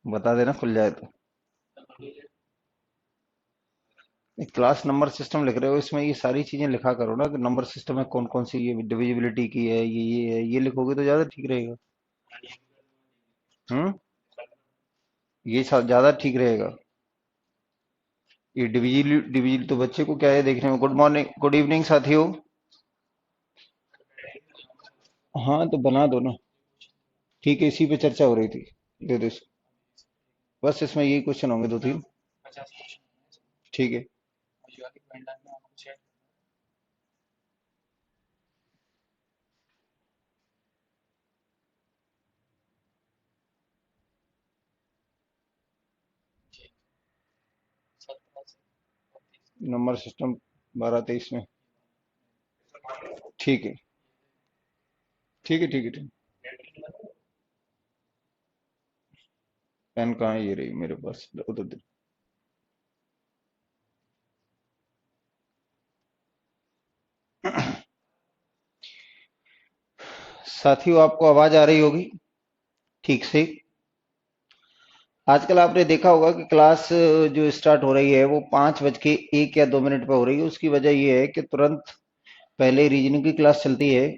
बता देना खुल जाए तो। क्लास नंबर सिस्टम लिख रहे हो, इसमें ये सारी चीजें लिखा करो ना कि नंबर सिस्टम में कौन कौन सी, ये डिविजिबिलिटी की है, ये है, ये लिखोगे तो ज्यादा ठीक रहेगा। हम्म। ये ज्यादा ठीक रहेगा। ये डिविजिल डिविजिल तो बच्चे को क्या है देखने में। गुड मॉर्निंग, गुड इवनिंग साथियों। हाँ तो बना दो ना। ठीक है, इसी पे चर्चा हो रही थी। दे दो इसको। बस इसमें यही क्वेश्चन होंगे दो तीन। ठीक है। नंबर सिस्टम 12 23 में। ठीक है। ठीक है। ठीक है। ठीक। पेन कहाँ है? ये रही मेरे पास, उधर दे। साथियों आपको आवाज आ रही होगी ठीक से। आजकल आपने देखा होगा कि क्लास जो स्टार्ट हो रही है वो 5 बज के 1 या 2 मिनट पे हो रही है। उसकी वजह ये है कि तुरंत पहले रीजनिंग की क्लास चलती है।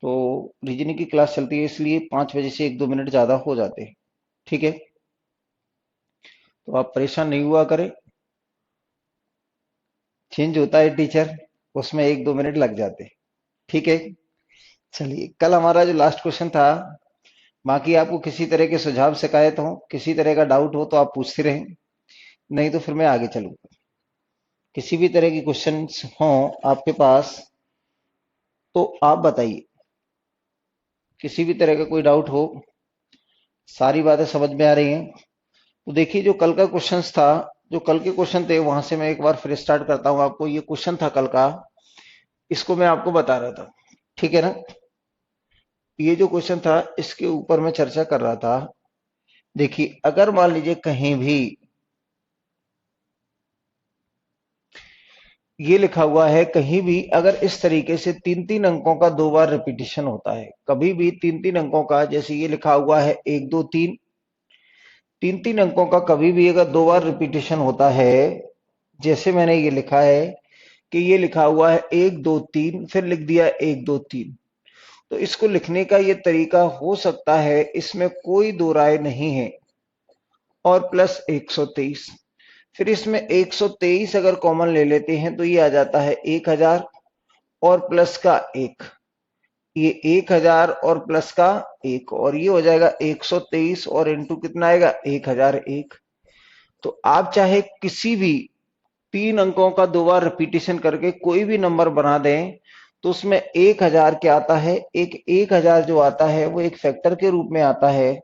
तो रीजनिंग की क्लास चलती है, इसलिए 5 बजे से 1 2 मिनट ज्यादा हो जाते हैं। ठीक है। तो आप परेशान नहीं हुआ करें। चेंज होता है टीचर, उसमें 1 2 मिनट लग जाते हैं। ठीक है। चलिए, कल हमारा जो लास्ट क्वेश्चन था, बाकी आपको किसी तरह के सुझाव शिकायत हो, किसी तरह का डाउट हो तो आप पूछते रहें, नहीं तो फिर मैं आगे चलूँ। किसी भी तरह की क्वेश्चंस हो आपके पास तो आप बताइए। किसी भी तरह का कोई डाउट हो, सारी बातें समझ में आ रही हैं तो देखिए, जो कल का क्वेश्चंस था, जो कल के क्वेश्चन थे वहां से मैं एक बार फिर स्टार्ट करता हूं आपको। ये क्वेश्चन था कल का, इसको मैं आपको बता रहा था। ठीक है ना। ये जो क्वेश्चन था इसके ऊपर मैं चर्चा कर रहा था। देखिए, अगर मान लीजिए कहीं भी ये लिखा हुआ है, कहीं भी अगर इस तरीके से 3 3 अंकों का 2 बार रिपीटिशन होता है, कभी भी 3 3 अंकों का, जैसे ये लिखा हुआ है 1 2 3, 3 3 अंकों का कभी भी अगर 2 बार रिपीटिशन होता है, जैसे मैंने ये लिखा है कि ये लिखा हुआ है 1 2 3, फिर लिख दिया 1 2 3, तो इसको लिखने का ये तरीका हो सकता है, इसमें कोई दो राय नहीं है। और प्लस 123, फिर इसमें 123 अगर कॉमन ले लेते हैं तो ये आ जाता है 1000 और प्लस का 1, ये 1000 और प्लस का 1, और ये हो जाएगा 123 और इंटू कितना आएगा 1001। तो आप चाहे किसी भी 3 अंकों का 2 बार रिपीटिशन करके कोई भी नंबर बना दें, तो उसमें 1000 क्या आता है, एक 1000 जो आता है वो एक फैक्टर के रूप में आता है।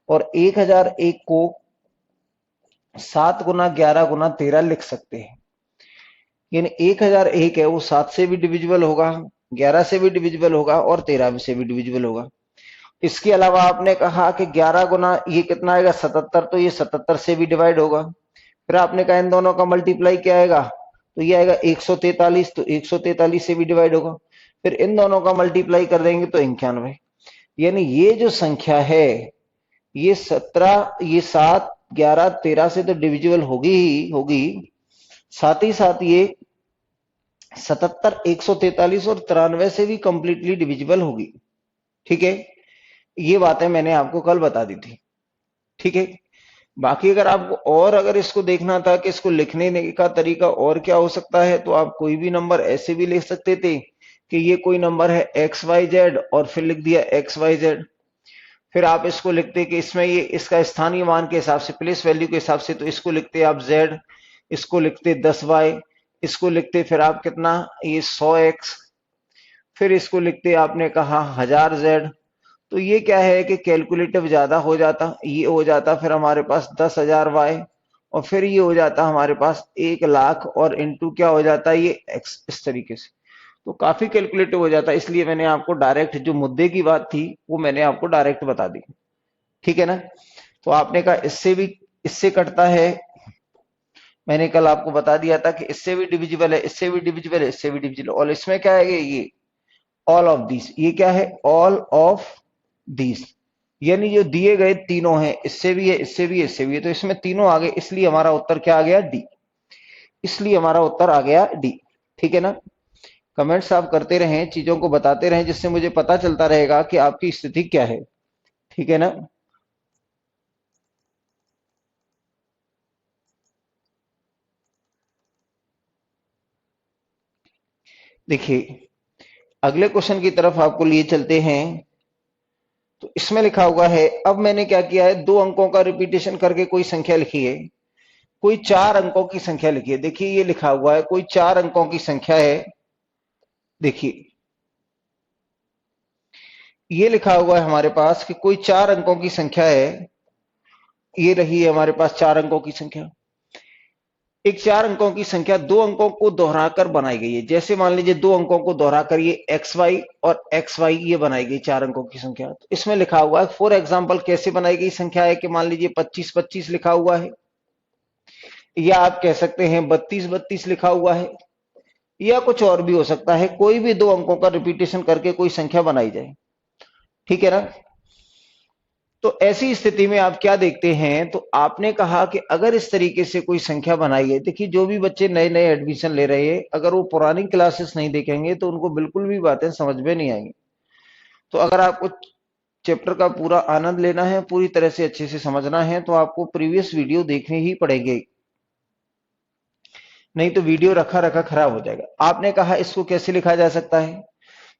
और 1001 को 7 गुना 11 गुना 13 लिख सकते हैं। यानी 1001 है वो 7 से भी डिविजिबल होगा, 11 से भी डिविजिबल होगा और 13 से भी डिविजिबल होगा। इसके अलावा आपने कहा कि 11 गुना ये कितना आएगा 77, तो ये 77 से भी डिवाइड होगा। फिर आपने कहा इन दोनों का मल्टीप्लाई क्या आएगा, तो ये आएगा 143, तो 143 से भी डिवाइड होगा। फिर इन दोनों का मल्टीप्लाई कर देंगे तो 91। यानी ये जो संख्या है, ये 17, ये 7 11 13 से तो डिविजिबल होगी ही होगी, साथ ही साथ ये 77 143 और 93 से भी कंप्लीटली डिविजिबल होगी। ठीक है। ये बातें मैंने आपको कल बता दी थी। ठीक है। बाकी अगर आपको और अगर इसको देखना था कि इसको लिखने का तरीका और क्या हो सकता है, तो आप कोई भी नंबर ऐसे भी ले सकते थे कि ये कोई नंबर है एक्स वाई जेड और फिर लिख दिया एक्स वाई जेड। फिर आप इसको लिखते कि इसमें ये इसका स्थानीय मान के हिसाब से, प्लेस वैल्यू के हिसाब से, तो इसको लिखते आप जेड, इसको लिखते 10 वाई, इसको लिखते फिर आप कितना, ये 100 एक्स, फिर इसको लिखते आपने कहा 1000 जेड। तो ये क्या है कि कैलकुलेटिव ज्यादा हो जाता, ये हो जाता फिर हमारे पास 10,000 वाई, और फिर ये हो जाता हमारे पास 1 लाख, और इंटू क्या हो जाता है ये एक्स, इस तरीके से। तो काफी कैलकुलेटिव हो जाता है, इसलिए मैंने आपको डायरेक्ट जो मुद्दे की बात थी वो मैंने आपको डायरेक्ट बता दी। ठीक है ना। तो आपने कहा इससे भी, इससे कटता है, मैंने कल आपको बता दिया था कि इससे भी डिविजिबल है, इससे भी डिविजिबल है, इससे भी डिविजिबल, और इसमें क्या है ये ऑल ऑफ दिस, ये क्या है ऑल ऑफ दिस। यानी जो दिए गए तीनों हैं, इससे भी है, इससे भी है, इससे भी है, तो इसमें तीनों आ गए, इसलिए हमारा उत्तर क्या आ गया? डी। इसलिए हमारा उत्तर आ गया डी। ठीक है ना? कमेंट्स आप करते रहें, चीजों को बताते रहें, जिससे मुझे पता चलता रहेगा कि आपकी स्थिति क्या है। ठीक है ना? देखिए, अगले क्वेश्चन की तरफ आपको लिए चलते हैं। तो इसमें लिखा हुआ है, अब मैंने क्या किया है, दो अंकों का रिपीटेशन करके कोई संख्या लिखी है, कोई चार अंकों की संख्या लिखी है। देखिए ये लिखा हुआ है कोई चार अंकों की संख्या है। देखिए ये लिखा हुआ है हमारे पास कि कोई चार अंकों की संख्या है। ये रही है हमारे पास चार अंकों की संख्या। एक चार अंकों की संख्या दो अंकों को दोहराकर बनाई गई है। जैसे मान लीजिए दो अंकों को दोहराकर ये एक्स वाई और एक्स वाई ये बनाई गई चार अंकों की संख्या। तो इसमें लिखा हुआ है फॉर एग्जाम्पल कैसे बनाई गई संख्या है कि मान लीजिए 25-25 लिखा हुआ है, या आप कह सकते हैं 32-32 लिखा हुआ है, या कुछ और भी हो सकता है। कोई भी दो अंकों का रिपीटेशन करके कोई संख्या बनाई जाए। ठीक है ना? तो ऐसी स्थिति में आप क्या देखते हैं, तो आपने कहा कि अगर इस तरीके से कोई संख्या बनाई है, देखिए जो भी बच्चे नए नए एडमिशन ले रहे हैं, अगर वो पुरानी क्लासेस नहीं देखेंगे तो उनको बिल्कुल भी बातें समझ में नहीं आएंगी। तो अगर आपको चैप्टर का पूरा आनंद लेना है, पूरी तरह से अच्छे से समझना है, तो आपको प्रीवियस वीडियो देखने ही पड़ेंगे, नहीं तो वीडियो रखा रखा खराब हो जाएगा। आपने कहा इसको कैसे लिखा जा सकता है,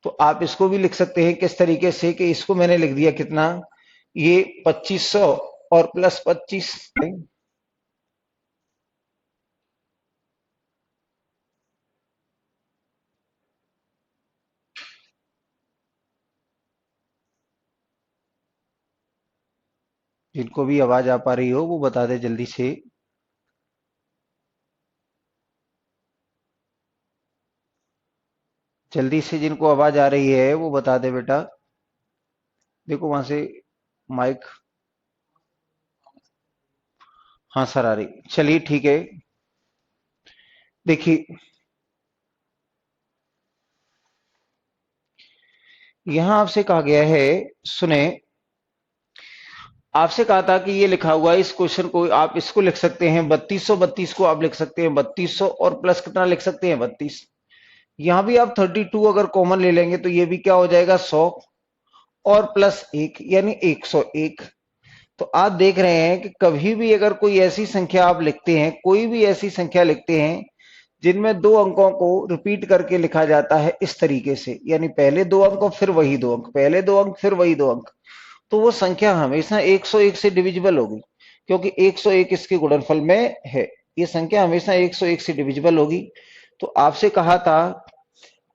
तो आप इसको भी लिख सकते हैं किस तरीके से कि इसको मैंने लिख दिया कितना, ये 2500 और प्लस 25, जिनको भी आवाज आ पा रही हो वो बता दे जल्दी से। जल्दी से जिनको आवाज आ रही है वो बता दे बेटा। देखो वहां से माइक। हाँ सर आ रही, चलिए ठीक है। देखिए यहां आपसे कहा गया है, सुने, आपसे कहा था कि ये लिखा हुआ है इस क्वेश्चन को आप इसको लिख सकते हैं 3232 को आप लिख सकते हैं 3200 और प्लस कितना लिख सकते हैं 32। यहां भी आप 32 अगर कॉमन ले लेंगे तो ये भी क्या हो जाएगा 100 और प्लस एक यानी 101। तो आप देख रहे हैं कि कभी भी अगर कोई ऐसी संख्या आप लिखते हैं, कोई भी ऐसी संख्या लिखते हैं जिनमें दो अंकों को रिपीट करके लिखा जाता है इस तरीके से, यानी पहले दो अंक और फिर वही दो अंक, पहले दो अंक फिर वही दो अंक, तो वो संख्या हमेशा 101 से डिविजिबल होगी, क्योंकि 101 इसके गुणनफल में है। ये संख्या हमेशा 101 से डिविजिबल होगी। तो आपसे कहा था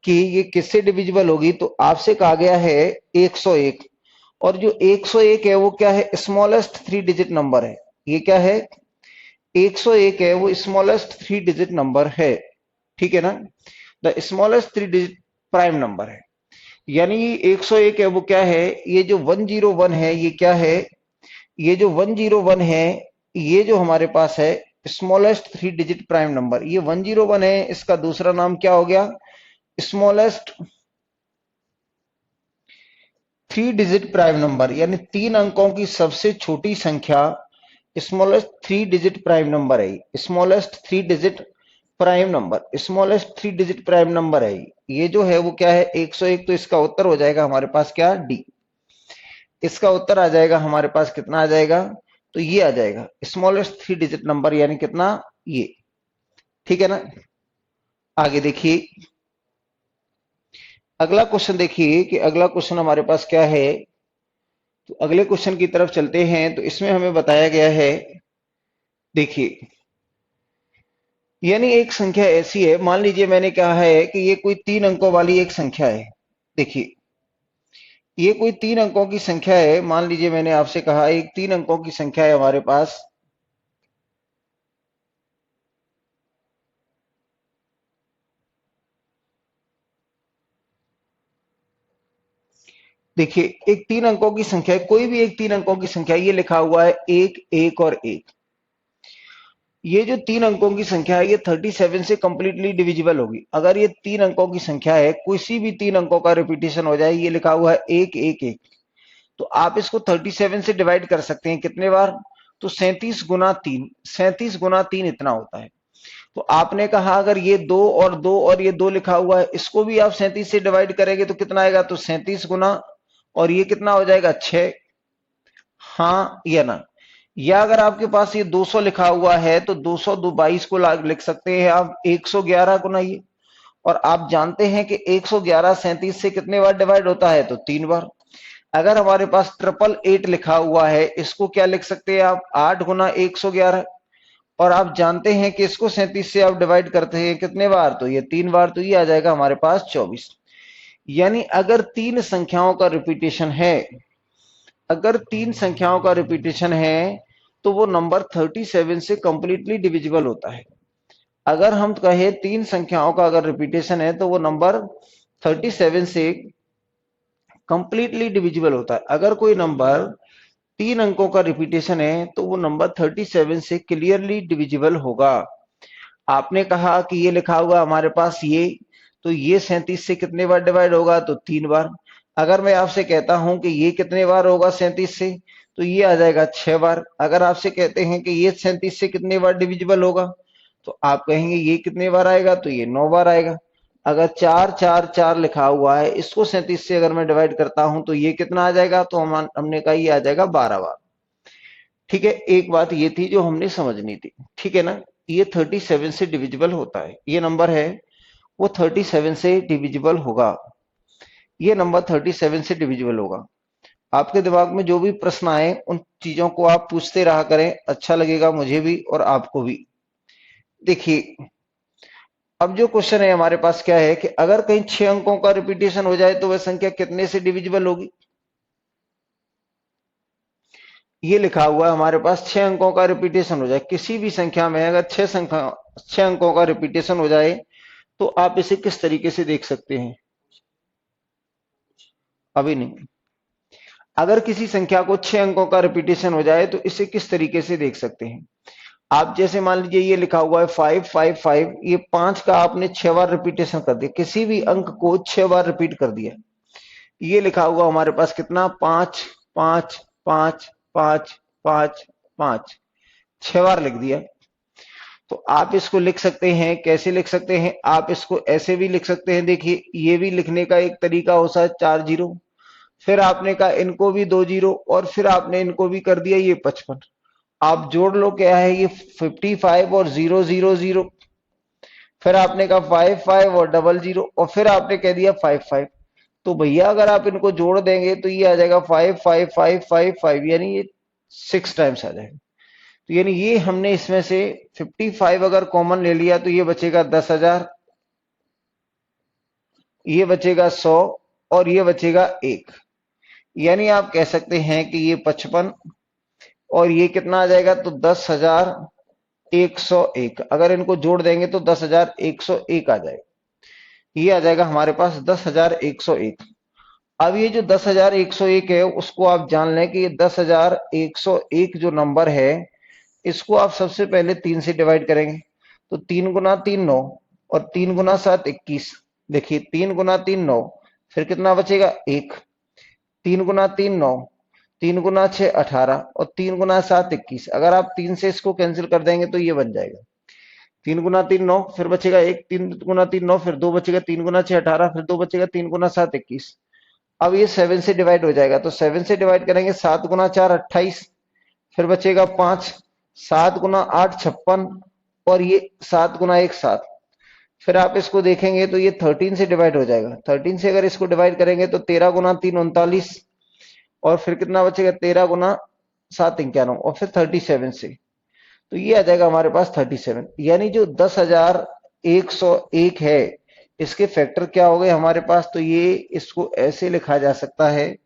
कि ये किससे डिविजिबल होगी, तो आपसे कहा गया है 101, और जो 101 है वो क्या है, स्मॉलेस्ट थ्री डिजिट नंबर है। ये क्या है, 101 है वो स्मॉलेस्ट थ्री डिजिट नंबर है। ठीक है ना? The smallest three digit prime number है। यानी 101 है वो क्या है, ये जो 101 है ये क्या है, ये जो 101 है ये जो हमारे पास है smallest three digit prime number, ये 101 है, इसका दूसरा नाम क्या हो गया, smallest three digit prime number, यानी तीन अंकों की सबसे छोटी संख्या smallest three digit prime number है। Smallest three digit prime number, smallest three digit prime number है। ये जो है वो क्या है 101। तो इसका उत्तर हो जाएगा हमारे पास क्या, डी। इसका उत्तर आ जाएगा हमारे पास कितना आ जाएगा, तो ये आ जाएगा स्मॉलेस्ट थ्री डिजिट नंबर, यानी कितना, ये। ठीक है ना? आगे देखिए अगला क्वेश्चन, देखिए कि अगला क्वेश्चन हमारे पास क्या है। तो अगले क्वेश्चन की तरफ चलते हैं। तो इसमें हमें बताया गया है, देखिए यानी एक संख्या ऐसी है, मान लीजिए मैंने कहा है कि ये कोई तीन अंकों वाली एक संख्या है। देखिए ये कोई तीन अंकों की संख्या है, मान लीजिए मैंने आपसे कहा एक तीन अंकों की संख्या है हमारे पास। देखिए एक तीन अंकों की संख्या है, कोई भी एक तीन अंकों की संख्या, ये लिखा हुआ है एक, एक और एक। ये जो तीन अंकों की संख्या है ये 37 से कंप्लीटली डिविजिबल होगी। अगर ये तीन अंकों की संख्या है, किसी भी तीन अंकों का रिपीटेशन हो जाए, ये लिखा हुआ है एक, एक, एक, तो आप इसको 37 से डिवाइड कर सकते हैं कितने बार, तो 37 गुना 3, 37 गुना 3 इतना होता है। तो आपने कहा अगर ये 2 और 2 और ये 2 लिखा हुआ है, इसको भी आप 37 से डिवाइड करेंगे तो कितना आएगा, तो 37 गुना और ये कितना हो जाएगा 6, हाँ या ना। या अगर आपके पास ये 200 लिखा हुआ है तो 222 को लिख सकते हैं आप 111 गुना ये। और आप जानते हैं कि 111 37 से कितने बार डिवाइड होता है, तो 3 बार। अगर हमारे पास 888 लिखा हुआ है, इसको क्या लिख सकते हैं आप, 8 गुना 111। और आप जानते हैं कि इसको 37 से आप डिवाइड करते हैं कितने बार, तो ये 3 बार, तो ये आ जाएगा हमारे पास 24। यानी अगर तीन संख्याओं का रिपीटेशन है, अगर तीन संख्याओं का रिपीटेशन है तो वो नंबर 37 से कंप्लीटली डिविजिबल होता है। अगर हम कहें तीन संख्याओं का अगर रिपीटेशन है तो वो नंबर 37 से कंप्लीटली डिविजिबल होता है। अगर कोई नंबर 3 अंकों का रिपीटेशन है तो वो नंबर 37 से क्लियरली डिविजिबल होगा। आपने कहा कि ये लिखा हुआ हमारे पास ये, तो ये 37 से कितने बार डिवाइड होगा, तो 3 बार। अगर मैं आपसे कहता हूं कि ये कितने बार होगा 37 से, तो ये आ जाएगा 6 बार। अगर आपसे कहते हैं कि ये 37 से कितने बार डिविजिबल होगा, तो आप कहेंगे ये कितने बार आएगा, तो ये 9 बार आएगा। अगर 4 4 4 लिखा हुआ है, इसको 37 से अगर मैं डिवाइड करता हूं तो ये कितना आ जाएगा, तो हमने कहा ये आ जाएगा 12 बार। ठीक है, एक बात ये थी जो हमने समझनी थी, ठीक है ना। ये 37 से डिविजिबल होता है, ये नंबर है वो 37 से डिविजिबल होगा, ये नंबर 37 से डिविजिबल होगा। आपके दिमाग में जो भी प्रश्न आए उन चीजों को आप पूछते रहा करें, अच्छा लगेगा मुझे भी और आपको भी। देखिए अब जो क्वेश्चन है हमारे पास क्या है कि अगर कहीं 6 अंकों का रिपीटेशन हो जाए तो वह संख्या कितने से डिविजिबल होगी। ये लिखा हुआ है हमारे पास 6 अंकों का रिपीटेशन हो जाए, किसी भी संख्या में अगर 6 अंकों का रिपीटेशन हो जाए तो आप इसे किस तरीके से देख सकते हैं, अभी नहीं। अगर किसी संख्या को 6 अंकों का रिपीटेशन हो जाए तो इसे किस तरीके से देख सकते हैं। आप जैसे मान लीजिए ये लिखा हुआ है 555, ये 5 का आपने 6 बार रिपीटेशन कर दिया, किसी भी अंक को 6 बार रिपीट कर दिया। ये लिखा हुआ हमारे पास कितना 5 5 5 5 5 5, 6 बार लिख दिया। तो आप इसको लिख सकते हैं, कैसे लिख सकते हैं, आप इसको ऐसे भी लिख सकते हैं। देखिए ये भी लिखने का एक तरीका होता है 4 जीरो, फिर आपने कहा इनको भी 2 जीरो और फिर आपने इनको भी कर दिया ये 55। आप जोड़ लो क्या है ये 55 और 000, फिर आपने कहा 55 और 00 और फिर आपने कह दिया 55। तो भैया अगर आप इनको जोड़ देंगे तो ये आ जाएगा 55555, यानी ये 6 टाइम्स आ जाएगा। तो यानी ये हमने इसमें से 55 अगर कॉमन ले लिया तो ये बचेगा 10,000, ये बचेगा 100 और ये बचेगा 1। यानी आप कह सकते हैं कि ये 55 और ये कितना आ जाएगा, तो 10,101। अगर इनको जोड़ देंगे तो 10,101 आ जाएगा, ये आ जाएगा हमारे पास 10,101। अब ये जो 10,101 है उसको आप जान लें कि ये 10,101 जो नंबर है इसको आप सबसे पहले 3 से डिवाइड करेंगे। तो 3 गुना 3 9 और 3 गुना 7 21। देखिए 3 गुना 3 9, फिर कितना बचेगा 1। 3 गुना 3 9, 3 गुना 6 18 और 3 गुना 7 21। अगर आप 3 से इसको कैंसिल कर देंगे तो ये बन जाएगा 3 गुना 3 9, फिर बचेगा 1, 3 गुना 3 9, फिर 2 बचेगा, 3 गुना 6 18, फिर 2 बचेगा, 3 गुना 7 21। अब ये 7 से डिवाइड हो जाएगा, तो 7 से डिवाइड करेंगे, 7 गुना 4 28, फिर बचेगा 5, 7 गुना 8 56 और ये 7 गुना 1 7। फिर आप इसको देखेंगे तो ये 13 से डिवाइड हो जाएगा, 13 से अगर इसको डिवाइड करेंगे तो 13 गुना 3 39 और फिर कितना बचेगा 13 गुना 7 91 और फिर 37 से, तो ये आ जाएगा हमारे पास 37। यानी जो 10,101 है इसके फैक्टर क्या हो गए हमारे पास, तो ये इसको ऐसे लिखा जा सकता है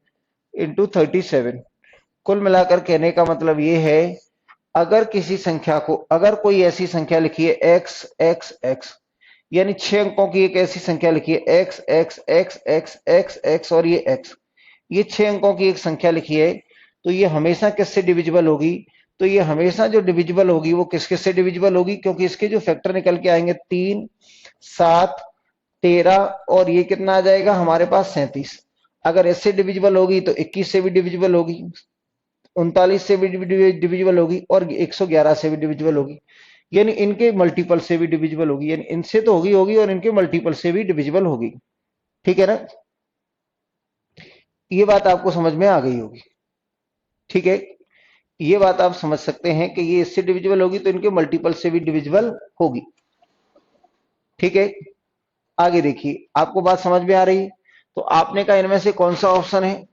इंटू 37। कुल मिलाकर कहने का मतलब ये है, अगर किसी संख्या को, अगर कोई ऐसी संख्या लिखी है x x x, यानी 6 अंकों की एक ऐसी संख्या लिखी है x x x x x x और ये x, ये 6 अंकों की एक संख्या लिखी है, तो ये हमेशा किससे डिविजिबल होगी, तो ये हमेशा जो डिविजिबल होगी वो किस किस से डिविजिबल होगी, क्योंकि इसके जो फैक्टर निकल के आएंगे 3 7 13 और ये कितना आ जाएगा हमारे पास 37। अगर एस से डिविजिबल होगी तो 21 से भी डिविजिबल होगी, 39 से भी डिविजिबल होगी और 111 से भी डिविजिबल होगी, यानी इनके मल्टीपल से भी डिविजिबल होगी, यानी इनसे तो होगी होगी और इनके मल्टीपल से भी डिविजिबल होगी। ठीक है ना, ये बात आपको समझ में आ गई होगी। ठीक है, ये बात आप समझ सकते हैं कि ये इससे डिविजिबल होगी तो इनके मल्टीपल से भी डिविजिबल होगी। ठीक है, आगे देखिए, आपको बात समझ में आ रही है? तो आपने कहा इनमें से कौन सा ऑप्शन है।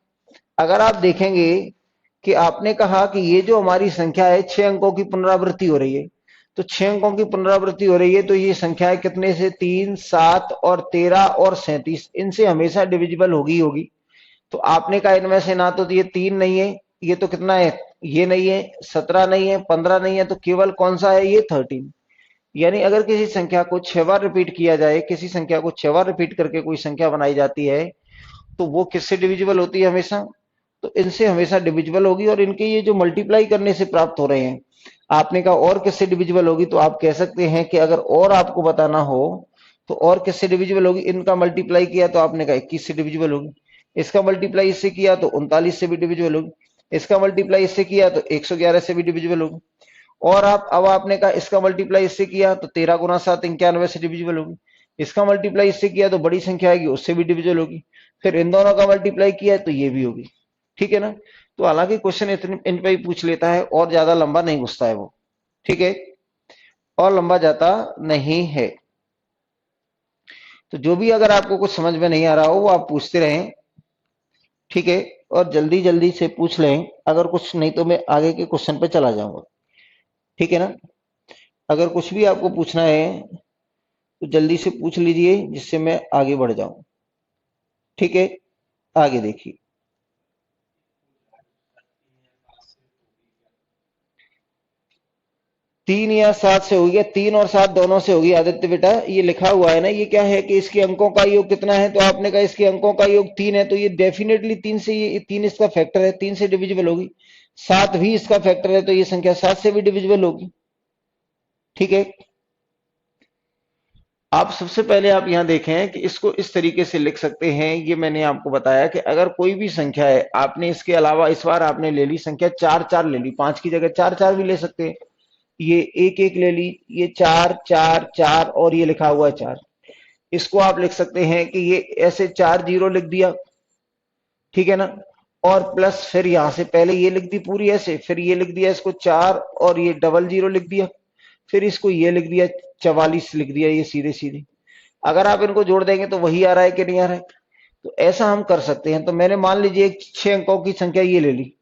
अगर आप देखेंगे कि आपने कहा कि ये जो हमारी संख्या है 6 अंकों की पुनरावृत्ति हो रही है, तो 6 अंकों की पुनरावृत्ति हो रही है तो ये संख्या है कितने से, 3, 7 और 13 और 37, इनसे हमेशा डिविजिबल होगी होगी। तो आपने कहा इनमें से ना तो ये 3 नहीं है, ये तो कितना है, ये नहीं है, 17 नहीं है, 15 नहीं है, तो केवल कौन सा है, ये 13। यानी अगर किसी संख्या को 6 बार रिपीट किया जाए, किसी संख्या को 6 बार रिपीट करके कोई संख्या बनाई जाती है, तो वो किससे डिविजिबल होती है हमेशा, तो इनसे हमेशा डिविजिबल होगी। और इनके ये जो मल्टीप्लाई करने से प्राप्त हो रहे हैं, आपने कहा और किससे डिविजिबल होगी, तो आप कह सकते हैं कि अगर और आपको बताना हो तो और किससे डिविजिबल होगी, इनका मल्टीप्लाई किया तो आपने कहा 21 से डिविजिबल होगी, इसका मल्टीप्लाई इससे किया तो 39 से भी डिविजिबल होगी, इसका मल्टीप्लाई इससे किया तो 111 से भी डिविजिबल होगी। और आप अब आपने कहा इसका मल्टीप्लाई इससे किया तो 13 × 7 91 से डिविजिबल होगी, इसका मल्टीप्लाई इससे किया तो बड़ी संख्या आएगी उससे भी डिविजिबल होगी, फिर इन दोनों का मल्टीप्लाई किया तो ये भी होगी। ठीक है ना, तो हालांकि क्वेश्चन इतने इन पे ही पूछ लेता है और ज्यादा लंबा नहीं घुसता है वो। ठीक है, और लंबा जाता नहीं है। तो जो भी अगर आपको कुछ समझ में नहीं आ रहा हो वो आप पूछते रहें। ठीक है, और जल्दी जल्दी से पूछ लें, अगर कुछ नहीं तो मैं आगे के क्वेश्चन पे चला जाऊंगा। ठीक है ना, अगर कुछ भी आपको पूछना है तो जल्दी से पूछ लीजिए जिससे मैं आगे बढ़ जाऊं। ठीक है, आगे देखिए, 3 या 7 से होगी, 3 और 7 दोनों से होगी आदित्य बेटा। ये लिखा हुआ है ना, ये क्या है कि इसके अंकों का योग कितना है, तो आपने कहा इसके अंकों का योग 3 है, तो ये डेफिनेटली 3 से, ये 3 इसका फैक्टर है, 3 से डिविजिबल होगी। 7 भी इसका फैक्टर है तो ये संख्या 7 से भी डिविजिबल होगी। ठीक है, आप सबसे पहले आप यहां देखें कि इसको इस तरीके से लिख सकते हैं। ये मैंने आपको बताया कि अगर कोई भी संख्या है, आपने इसके अलावा इस बार आपने ले ली संख्या 4 4 ले ली, 5 की जगह 4 4 भी ले सकते हैं, ये 1 1 ले ली, ये 4 4 4 और ये लिखा हुआ है 4, इसको आप लिख सकते हैं कि ये ऐसे 4 0 लिख दिया। ठीक है ना, और प्लस फिर यहां से पहले ये लिख दी पूरी ऐसे, फिर ये लिख दिया इसको 4 और ये डबल 0 लिख दिया, फिर इसको ये लिख दिया 44 लिख दिया, ये सीधे सीधे। अगर आप इनको जोड़ देंगे तो वही आ रहा है कि नहीं आ रहा है, तो ऐसा हम कर सकते हैं। तो मैंने मान लीजिए एक 6 अंकों की संख्या ये ले ली,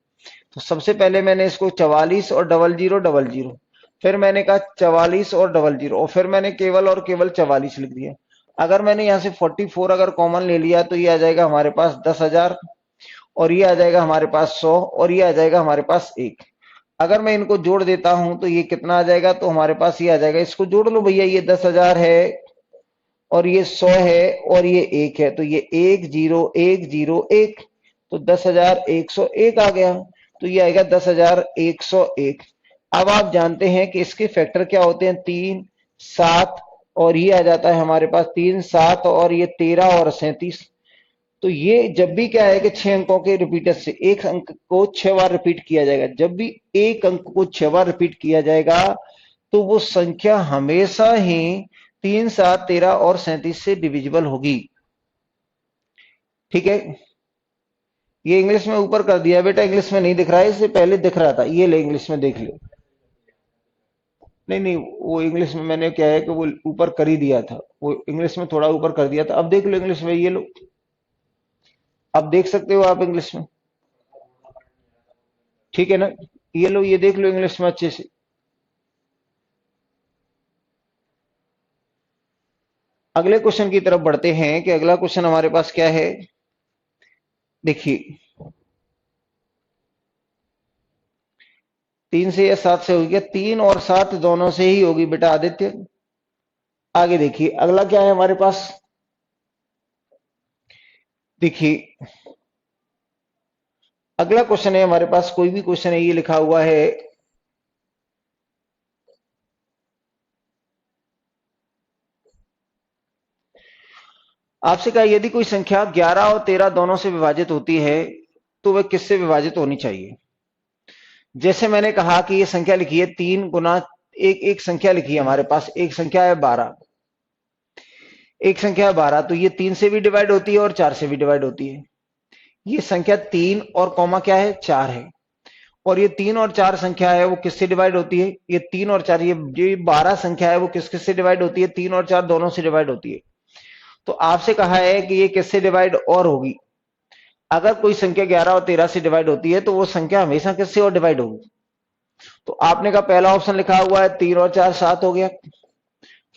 तो सबसे पहले मैंने इसको 44 और डबल जीरो, फिर मैंने कहा 44 और डबल जीरो, और फिर मैंने केवल और केवल 44 लिख दिया। अगर मैंने यहाँ से 44 अगर कॉमन ले लिया तो ये आ जाएगा हमारे पास 10,000, और ये आ जाएगा हमारे पास 100, और ये आ जाएगा हमारे पास 1। अगर मैं इनको जोड़ देता हूं तो ये कितना आ जाएगा, तो हमारे पास ये आ जाएगा, इसको जोड़ लो भैया, ये 10,000 है और ये 100 है और ये 1 है, तो ये 1 0 1 0 1, तो 10,101 आ गया, तो ये आएगा 10,101। अब आप जानते हैं कि इसके फैक्टर क्या होते हैं, 3 7, और ये आ जाता है हमारे पास 3 7 और ये 13 और 37। तो ये जब भी क्या है कि 6 अंकों के रिपीटर से एक अंक को 6 बार रिपीट किया जाएगा, जब भी एक अंक को 6 बार रिपीट किया जाएगा तो वो संख्या हमेशा ही 3 7 13 और 37 से डिविजिबल होगी। ठीक है, ये इंग्लिश में ऊपर कर दिया बेटा, इंग्लिश में नहीं दिख रहा है, इससे पहले दिख रहा था, ये ले इंग्लिश में देख लो। नहीं नहीं, वो इंग्लिश में मैंने क्या है कि वो ऊपर कर ही दिया था, वो इंग्लिश में थोड़ा ऊपर कर दिया था। अब देख लो इंग्लिश में, ये लो, अब देख सकते हो आप इंग्लिश में। ठीक है ना, ये लो, ये देख लो इंग्लिश में अच्छे से। अगले क्वेश्चन की तरफ बढ़ते हैं कि अगला क्वेश्चन हमारे पास क्या है। देखिए, 3 से या 7 से हो गया, 3 और 7 दोनों से ही होगी बेटा आदित्य। आगे देखिए, अगला क्या है हमारे पास। देखिए, अगला क्वेश्चन है हमारे पास, कोई भी क्वेश्चन है, ये लिखा हुआ है, आपसे कहा यदि कोई संख्या 11 और 13 दोनों से विभाजित होती है तो वह किससे विभाजित होनी चाहिए। जैसे मैंने कहा कि ये संख्या लिखी है 3 गुना एक संख्या लिखी है हमारे पास, एक संख्या है 12, एक संख्या है 12, तो ये 3 से भी डिवाइड होती है और 4 से भी डिवाइड होती है। ये संख्या 3 और कॉमा क्या है 4 है, और ये 3 और 4 संख्या है वो किससे डिवाइड होती है, ये 3 और 4, ये 12 संख्या है वो किस किस से डिवाइड होती है, 3 और 4 दोनों से डिवाइड होती है। तो आपसे कहा है कि ये किससे डिवाइड और होगी। अगर कोई संख्या 11 और 13 से डिवाइड होती है तो वो संख्या हमेशा किससे और डिवाइड होगी। तो आपने कहा पहला ऑप्शन लिखा हुआ है 3 और 4 7 हो गया।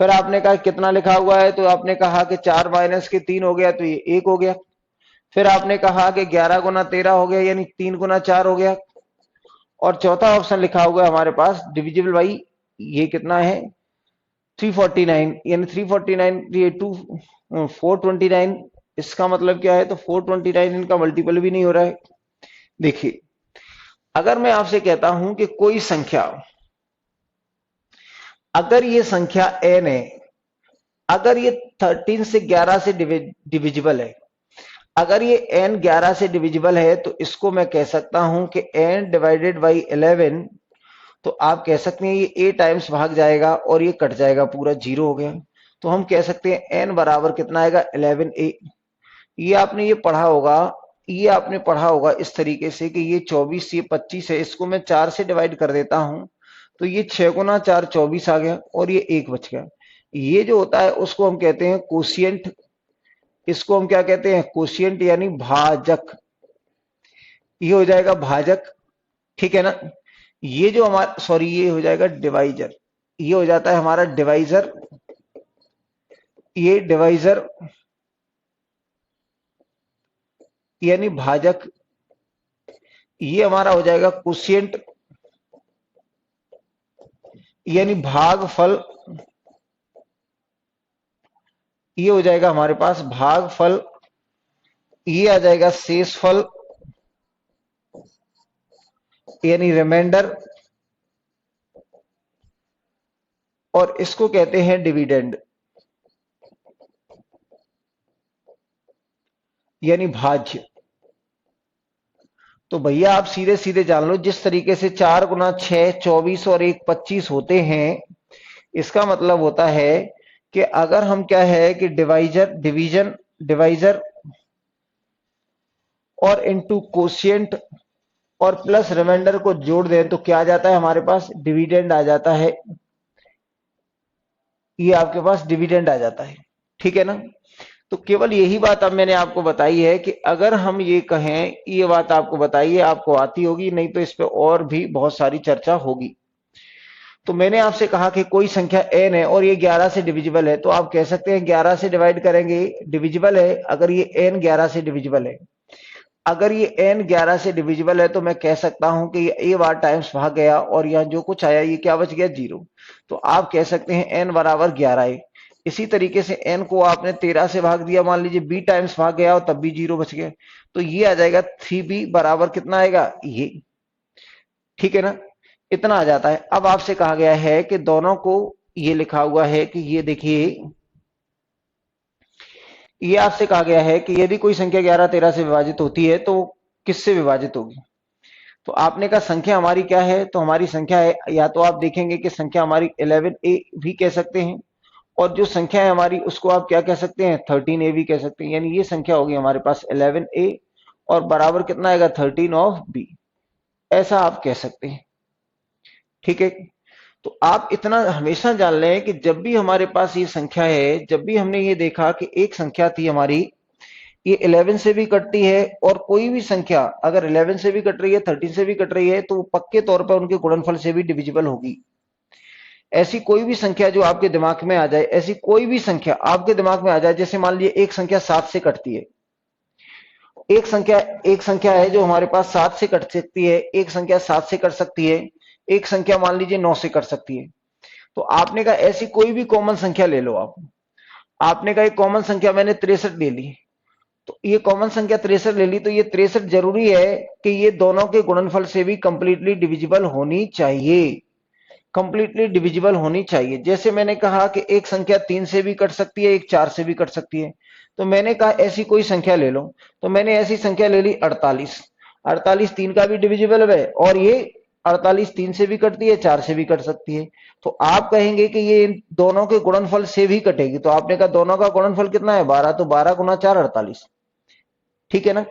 फिर आपने कहा कितना लिखा हुआ है, तो आपने कहा कि 4 माइनस के 3 हो गया, तो ये 1 हो गया। फिर आपने कहा कि 11 गुना 13 हो गया, यानी 3 गुना 4 हो गया। और चौथा ऑप्शन लिखा हुआ है हमारे पास डिविजिबल बाई, ये कितना है 349, यानी 349 ये 429। इसका मतलब क्या है, तो 429 इनका मल्टीपल भी नहीं हो रहा है। देखिए अगर मैं आपसे कहता हूं कि कोई संख्या, अगर ये संख्या n है, अगर ये 13 से 11 से डिविजिबल है, अगर ये n 11 से डिविजिबल है तो इसको मैं कह सकता हूं कि n डिवाइडेड बाई 11, तो आप कह सकते हैं ये a टाइम्स भाग जाएगा और ये कट जाएगा, पूरा 0 हो गया। तो हम कह सकते हैं n बराबर कितना आएगा 11a। ये आपने पढ़ा होगा इस तरीके से कि ये 24 ये 25 है, इसको मैं 4 से डिवाइड कर देता हूं तो ये 6 गुना 4 24 आ गया और ये 1 बच गया। ये जो होता है उसको हम कहते हैं कोशिएंट। इसको हम क्या कहते हैं, कोशिएंट यानी भाजक। ये हो जाएगा भाजक, ठीक है ना। ये जो हमारा ये हो जाएगा डिवाइजर, ये हो जाता है हमारा डिवाइजर, ये डिवाइजर यानी भाजक। ये हमारा हो जाएगा कोशिएंट यानी भागफल। ये हो जाएगा हमारे पास भागफल। ये आ जाएगा शेषफल यानी रिमाइंडर, और इसको कहते हैं डिविडेंड यानी भाज्य। तो भैया आप सीधे सीधे जान लो, जिस तरीके से 4 गुना 6 24 और 1 25 होते हैं, इसका मतलब होता है कि अगर हम क्या है कि डिवाइजर और इनटू कोशिएंट और प्लस रिमाइंडर को जोड़ दें तो क्या आ जाता है हमारे पास, डिविडेंड आ जाता है। ये आपके पास डिविडेंड आ जाता है, ठीक है ना। तो केवल यही बात अब मैंने आपको बताई है कि अगर हम ये कहें, ये बात आपको बताइए, आपको आती होगी, नहीं तो इस पे और भी बहुत सारी चर्चा होगी। तो मैंने आपसे कहा कि कोई संख्या n है और ये 11 से डिविजिबल है, तो आप कह सकते हैं 11 से डिवाइड करेंगे, डिविजिबल है। अगर ये n 11 से डिविजिबल है, अगर ये n 11 से डिविजिबल है, तो मैं कह सकता हूं कि ये a बार टाइम्स भाग गया और यहां जो कुछ आया ये क्या बच गया, 0। तो आप कह सकते हैं n बराबर 11 है। इसी तरीके से n को आपने 13 से भाग दिया, मान लीजिए b टाइम्स भाग गया और तब भी 0 बच गया, तो ये आ जाएगा 3b बराबर कितना आएगा, ये, ठीक है ना। इतना आ जाता है। अब आपसे कहा गया है कि दोनों को, ये लिखा हुआ है कि ये देखिए, ये आपसे कहा गया है कि यदि कोई संख्या 11 13 से विभाजित होती है तो किससे विभाजित होगी। तो आपने कहा संख्या हमारी क्या है, तो हमारी संख्या है, या तो आप देखेंगे कि संख्या हमारी 11a भी कह सकते हैं, और जो संख्या है हमारी उसको आप क्या कह सकते हैं, 13a भी कह सकते हैं। यानी ये संख्या होगी हमारे पास 11a और बराबर कितना आएगा, 13 ऑफ b, ऐसा आप कह सकते हैं, ठीक है। तो आप इतना हमेशा जान लें कि जब भी हमारे पास ये संख्या है, जब भी हमने ये देखा कि एक संख्या थी हमारी, ये 11 से भी कटती है, और कोई भी संख्या अगर 11 से भी कट रही है, 13 से भी कट रही है, तो पक्के तौर पर उनके गुणनफल से भी डिविजिबल होगी। ऐसी कोई भी संख्या जो आपके दिमाग में आ जाए, ऐसी कोई भी संख्या आपके दिमाग में आ जाए, जैसे मान लीजिए एक संख्या 7 से कटती है, एक संख्या है जो हमारे पास 7 से कट सकती है, एक संख्या 7 से कट सकती है, एक संख्या मान लीजिए 9 से कट सकती है। तो आपने कहा ऐसी कोई भी कॉमन संख्या ले लो आप। आपने कहा एक कॉमन संख्या मैंने 63 ले ली, तो ये कॉमन संख्या 63 ले ली, तो ये 63 जरूरी है कि ये दोनों के गुणनफल से भी कंप्लीटली डिविजिबल होनी चाहिए। कंप्लीटली डिविजिबल होनी चाहिए। जैसे मैंने कहा कि एक संख्या 3 से भी कट सकती है, एक 4 से भी कट सकती है, तो मैंने कहा ऐसी कोई संख्या ले लो, तो मैंने ऐसी संख्या ले ली 48। 48 3 का भी डिविजिबल है, और ये 48 3 से भी कटती है, 4 से भी कट सकती है। तो आप कहेंगे कि ये इन दोनों के गुणनफल से भी कटेगी, तो आपने कहा दोनों का गुणनफल कितना है 12, तो 12 गुना 4 48। ठीक है ना?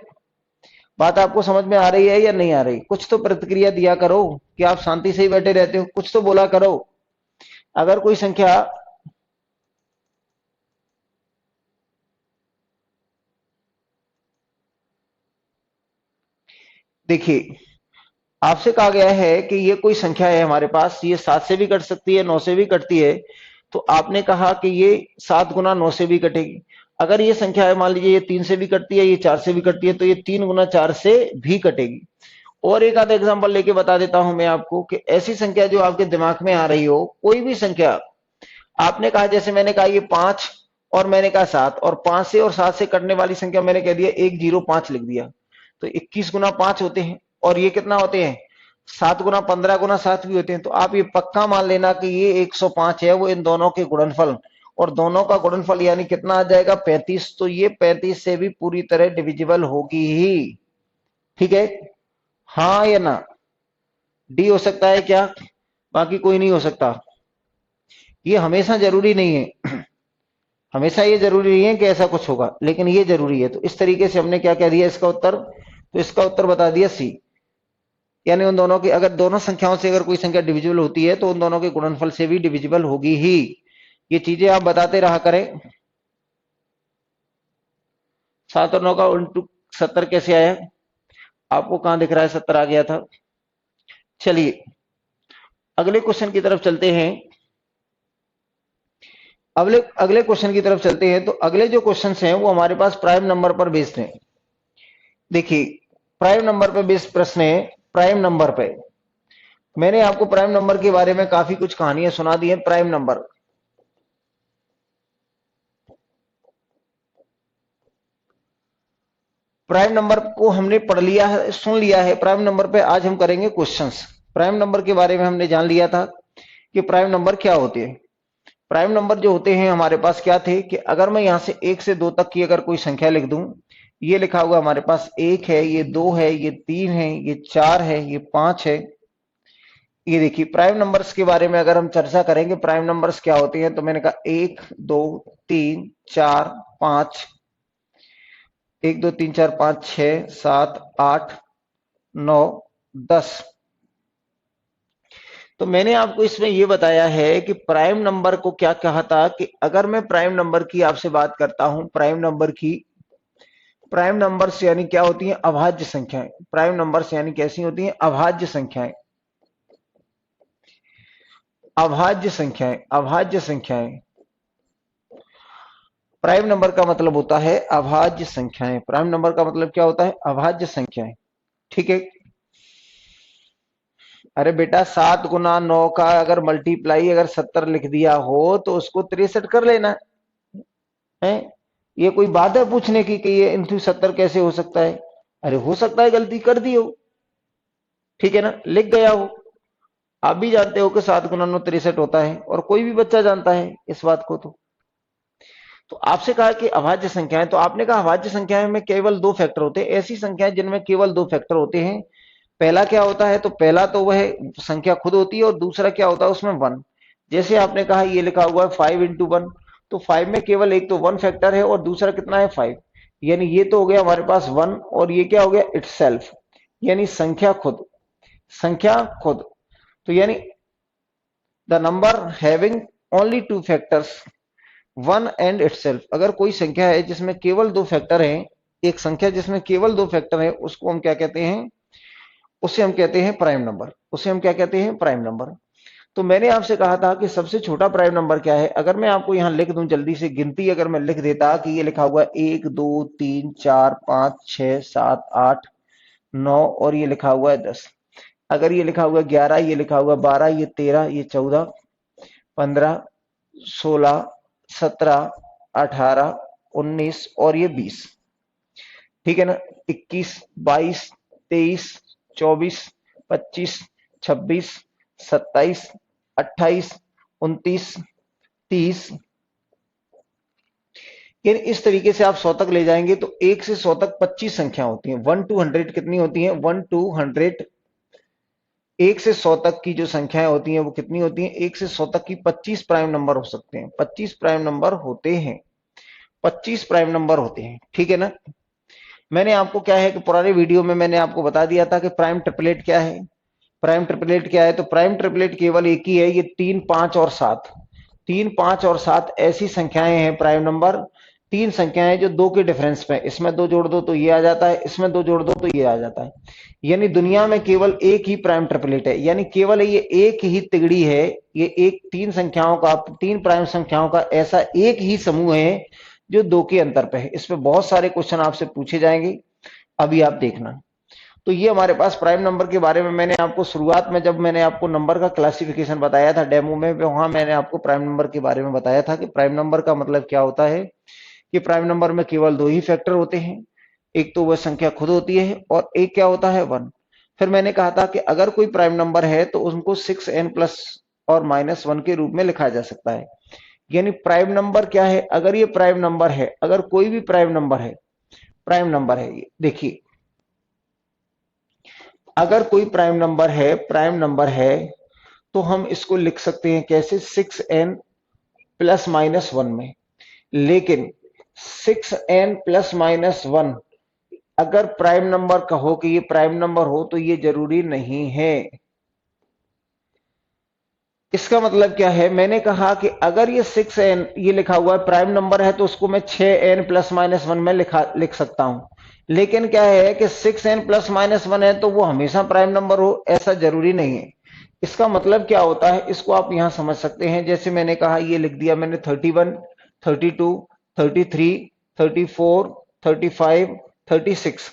बात आपको समझ में आ रही है या नहीं आ रही? कुछ तो प्रतिक्रिया दिया करो, कि आप शांति से ही बैठे रहते हो, कुछ तो बोला करो। अगर कोई संख्या, देखिए आपसे कहा गया है कि ये कोई संख्या है हमारे पास, ये 7 से भी कट सकती है, 9 से भी कटती है, तो आपने कहा कि ये 7 गुना 9 से भी कटेगी। अगर ये संख्या है, मान लीजिए ये 3 से भी कटती है, ये 4 से भी कटती है, तो ये 3 गुना 4 से भी कटेगी। और एक आधा एग्जांपल लेके बता देता हूं मैं आपको, कि ऐसी संख्या जो आपके दिमाग में आ रही हो, कोई भी संख्या, आपने कहा, जैसे मैंने कहा ये 5 और मैंने कहा 7, और 5 से और 7 से कटने वाली संख्या मैंने कह दिया 105 लिख दिया, तो 21 गुना 5 होते हैं, और ये कितना होते हैं 7 गुना 15 गुना 7 भी होते हैं। तो आप ये पक्का मान लेना कि ये 105 है, वो इन दोनों के गुणनफल, और दोनों का गुणनफल यानी कितना आ जाएगा 35। तो ये 35 से भी पूरी तरह डिविजिबल होगी ही। ठीक है? हाँ या ना? डी हो सकता है क्या? बाकी कोई नहीं हो सकता? ये हमेशा जरूरी नहीं है, हमेशा ये जरूरी नहीं है कि ऐसा कुछ होगा, लेकिन ये जरूरी है। तो इस तरीके से हमने क्या कह दिया इसका उत्तर, तो इसका उत्तर बता दिया सी। यानी उन दोनों की, अगर दोनों संख्याओं से अगर कोई संख्या डिविजिबल होती है, तो उन दोनों के गुणनफल से भी डिविजिबल होगी ही। ये चीजें आप बताते रहा करें। 7 और 9 का इंटू 70 कैसे आया? आपको कहां दिख रहा है 70 आ गया था? चलिए अगले क्वेश्चन की तरफ चलते हैं। अगले अगले क्वेश्चन की तरफ चलते हैं। तो अगले जो क्वेश्चन हैं वो हमारे पास प्राइम नंबर पर बेस्ड हैं। देखिए प्राइम नंबर पर बेस्ड प्रश्न है। प्राइम नंबर पे मैंने आपको प्राइम नंबर के बारे में काफी कुछ कहानियां सुना दी हैं। प्राइम नंबर को हमने पढ़ लिया है, सुन लिया है। प्राइम नंबर पे आज हम करेंगे क्वेश्चंस। प्राइम नंबर के बारे में हमने जान लिया था कि प्राइम नंबर क्या होते हैं। प्राइम नंबर जो होते हैं हमारे पास क्या थे, कि अगर मैं यहां से 1 से 2 तक की अगर कोई संख्या लिख दूं, ये लिखा हुआ हमारे पास 1 है, ये 2 है, ये 3 है, ये 4 है, ये 5 है। ये देखिए प्राइम नंबर्स के बारे में अगर हम चर्चा करेंगे प्राइम नंबर्स क्या होते हैं, तो मैंने कहा 1 2 3 4 5, 1 2 3 4 5 6 7 8 9 10। तो मैंने आपको इसमें यह बताया है कि प्राइम नंबर को क्या कहा था, कि अगर मैं प्राइम नंबर की आपसे बात करता हूं, प्राइम नंबर की, प्राइम नंबर्स यानी क्या होती हैं अभाज्य संख्याएं। प्राइम नंबर्स यानी कैसी होती हैं अभाज्य संख्याएं। अभाज्य संख्याएं, अभाज्य संख्याएं। प्राइम नंबर का मतलब होता है अभाज्य संख्याएं। प्राइम नंबर का मतलब क्या होता है अभाज्य संख्याएं। ठीक है? अरे बेटा 7 गुना 9 का अगर मल्टीप्लाई अगर 70 लिख दिया हो तो उसको 63 कर लेना है। ये कोई बात है पूछने की कि ये इंटू 70 कैसे हो सकता है? अरे हो सकता है गलती कर दी हो, ठीक है ना, लिख गया हो। आप भी जानते हो कि 7 गुना 9 63 होता है, और कोई भी बच्चा जानता है इस बात को। तो आपसे कहा कि अभाज्य संख्याएं, तो आपने कहा अभाज्य संख्याएं में केवल 2 फैक्टर होते हैं। ऐसी संख्याएं जिनमें केवल 2 फैक्टर होते हैं। पहला क्या होता है, तो पहला तो वह संख्या खुद होती है, और दूसरा क्या होता है उसमें 1। जैसे आपने कहा ये लिखा हुआ है 5 इंटू 1, तो 5 में केवल एक तो 1 फैक्टर है, और दूसरा कितना है 5। यानी ये तो हो गया हमारे पास 1, और ये क्या हो गया इटसेल्फ, यानी संख्या खुद, संख्या खुद। तो यानी the number having only 2 factors 1 and itself. अगर कोई संख्या है जिसमें केवल 2 फैक्टर हैं, एक संख्या जिसमें केवल 2 फैक्टर हैं, उसको हम क्या कहते हैं, उसे हम कहते हैं प्राइम नंबर। उसे हम क्या कहते हैं प्राइम नंबर। तो मैंने आपसे कहा था कि सबसे छोटा प्राइम नंबर क्या है। अगर मैं आपको यहां लिख दूं जल्दी से गिनती, अगर मैं लिख देता कि ये लिखा हुआ 1 2 3 4 5 6 7 8 9, और ये लिखा हुआ है 10। अगर ये लिखा हुआ 11, ये लिखा हुआ 12, ये 13, ये 14 15 16 17 18 19 और ये 20। ठीक है ना? 21 22 23 24 25 26 27 28, 29, 30, यानी इस तरीके से आप 100 तक ले जाएंगे तो 1 से 100 तक 25 संख्या होती है। 1 to 100 कितनी होती है? 1 to 100, 1 से 100 तक की जो संख्याएं होती हैं वो कितनी होती हैं? 1 से 100 तक की 25 प्राइम नंबर हो सकते हैं। 25 प्राइम नंबर होते हैं, 25 प्राइम नंबर होते हैं, ठीक है ना। मैंने आपको क्या है कि पुराने वीडियो में मैंने आपको बता दिया था कि प्राइम ट्रिपलेट क्या है। प्राइम ट्रिपलेट क्या है? तो प्राइम ट्रिपलेट केवल एक ही है, ये 3, 5 और 7। 3, 5 और 7 ऐसी संख्याएं हैं प्राइम नंबर, तीन संख्याएं जो 2 के डिफरेंस पे, इसमें 2 जोड़ दो तो ये आ जाता है, इसमें 2 जोड़ दो तो ये आ जाता है। यानी दुनिया में केवल एक ही प्राइम ट्रिपलेट है, यानी केवल ये एक ही तिगड़ी है, ये एक तीन संख्याओं का, तीन प्राइम संख्याओं का ऐसा एक ही समूह है जो 2 के अंतर पे है। इस पे बहुत सारे क्वेश्चन आपसे पूछे जाएंगे, अभी आप देखना। तो ये हमारे पास प्राइम नंबर के बारे में मैंने आपको शुरुआत में, जब मैंने आपको नंबर का क्लासिफिकेशन बताया था डेमो में, वहां मैंने आपको प्राइम नंबर के बारे में बताया था कि प्राइम नंबर का मतलब क्या होता है कि प्राइम नंबर में केवल 2 ही फैक्टर होते हैं, एक तो वह संख्या खुद होती है और एक क्या होता है? 1। फिर मैंने कहा था कि अगर कोई प्राइम नंबर है तो उनको 6n प्लस और -1 के रूप में लिखा जा सकता है। यानी प्राइम नंबर क्या है? अगर ये प्राइम नंबर है, अगर कोई भी प्राइम नंबर है, प्राइम नंबर है, देखिए अगर कोई प्राइम नंबर है तो हम इसको लिख सकते हैं कैसे? 6n प्लस -1 में। लेकिन 6n प्लस -1 अगर प्राइम नंबर कहो कि ये प्राइम नंबर हो तो ये जरूरी नहीं है। इसका मतलब क्या है? मैंने कहा कि अगर ये 6n ये लिखा हुआ है प्राइम नंबर है तो उसको मैं 6n प्लस -1 में लिख सकता हूं। लेकिन क्या है कि 6n प्लस -1 है तो वो हमेशा प्राइम नंबर हो, ऐसा जरूरी नहीं है। इसका मतलब क्या होता है इसको आप यहां समझ सकते हैं। जैसे मैंने कहा, ये लिख दिया मैंने 31, 32, 33, 34, 35, 36,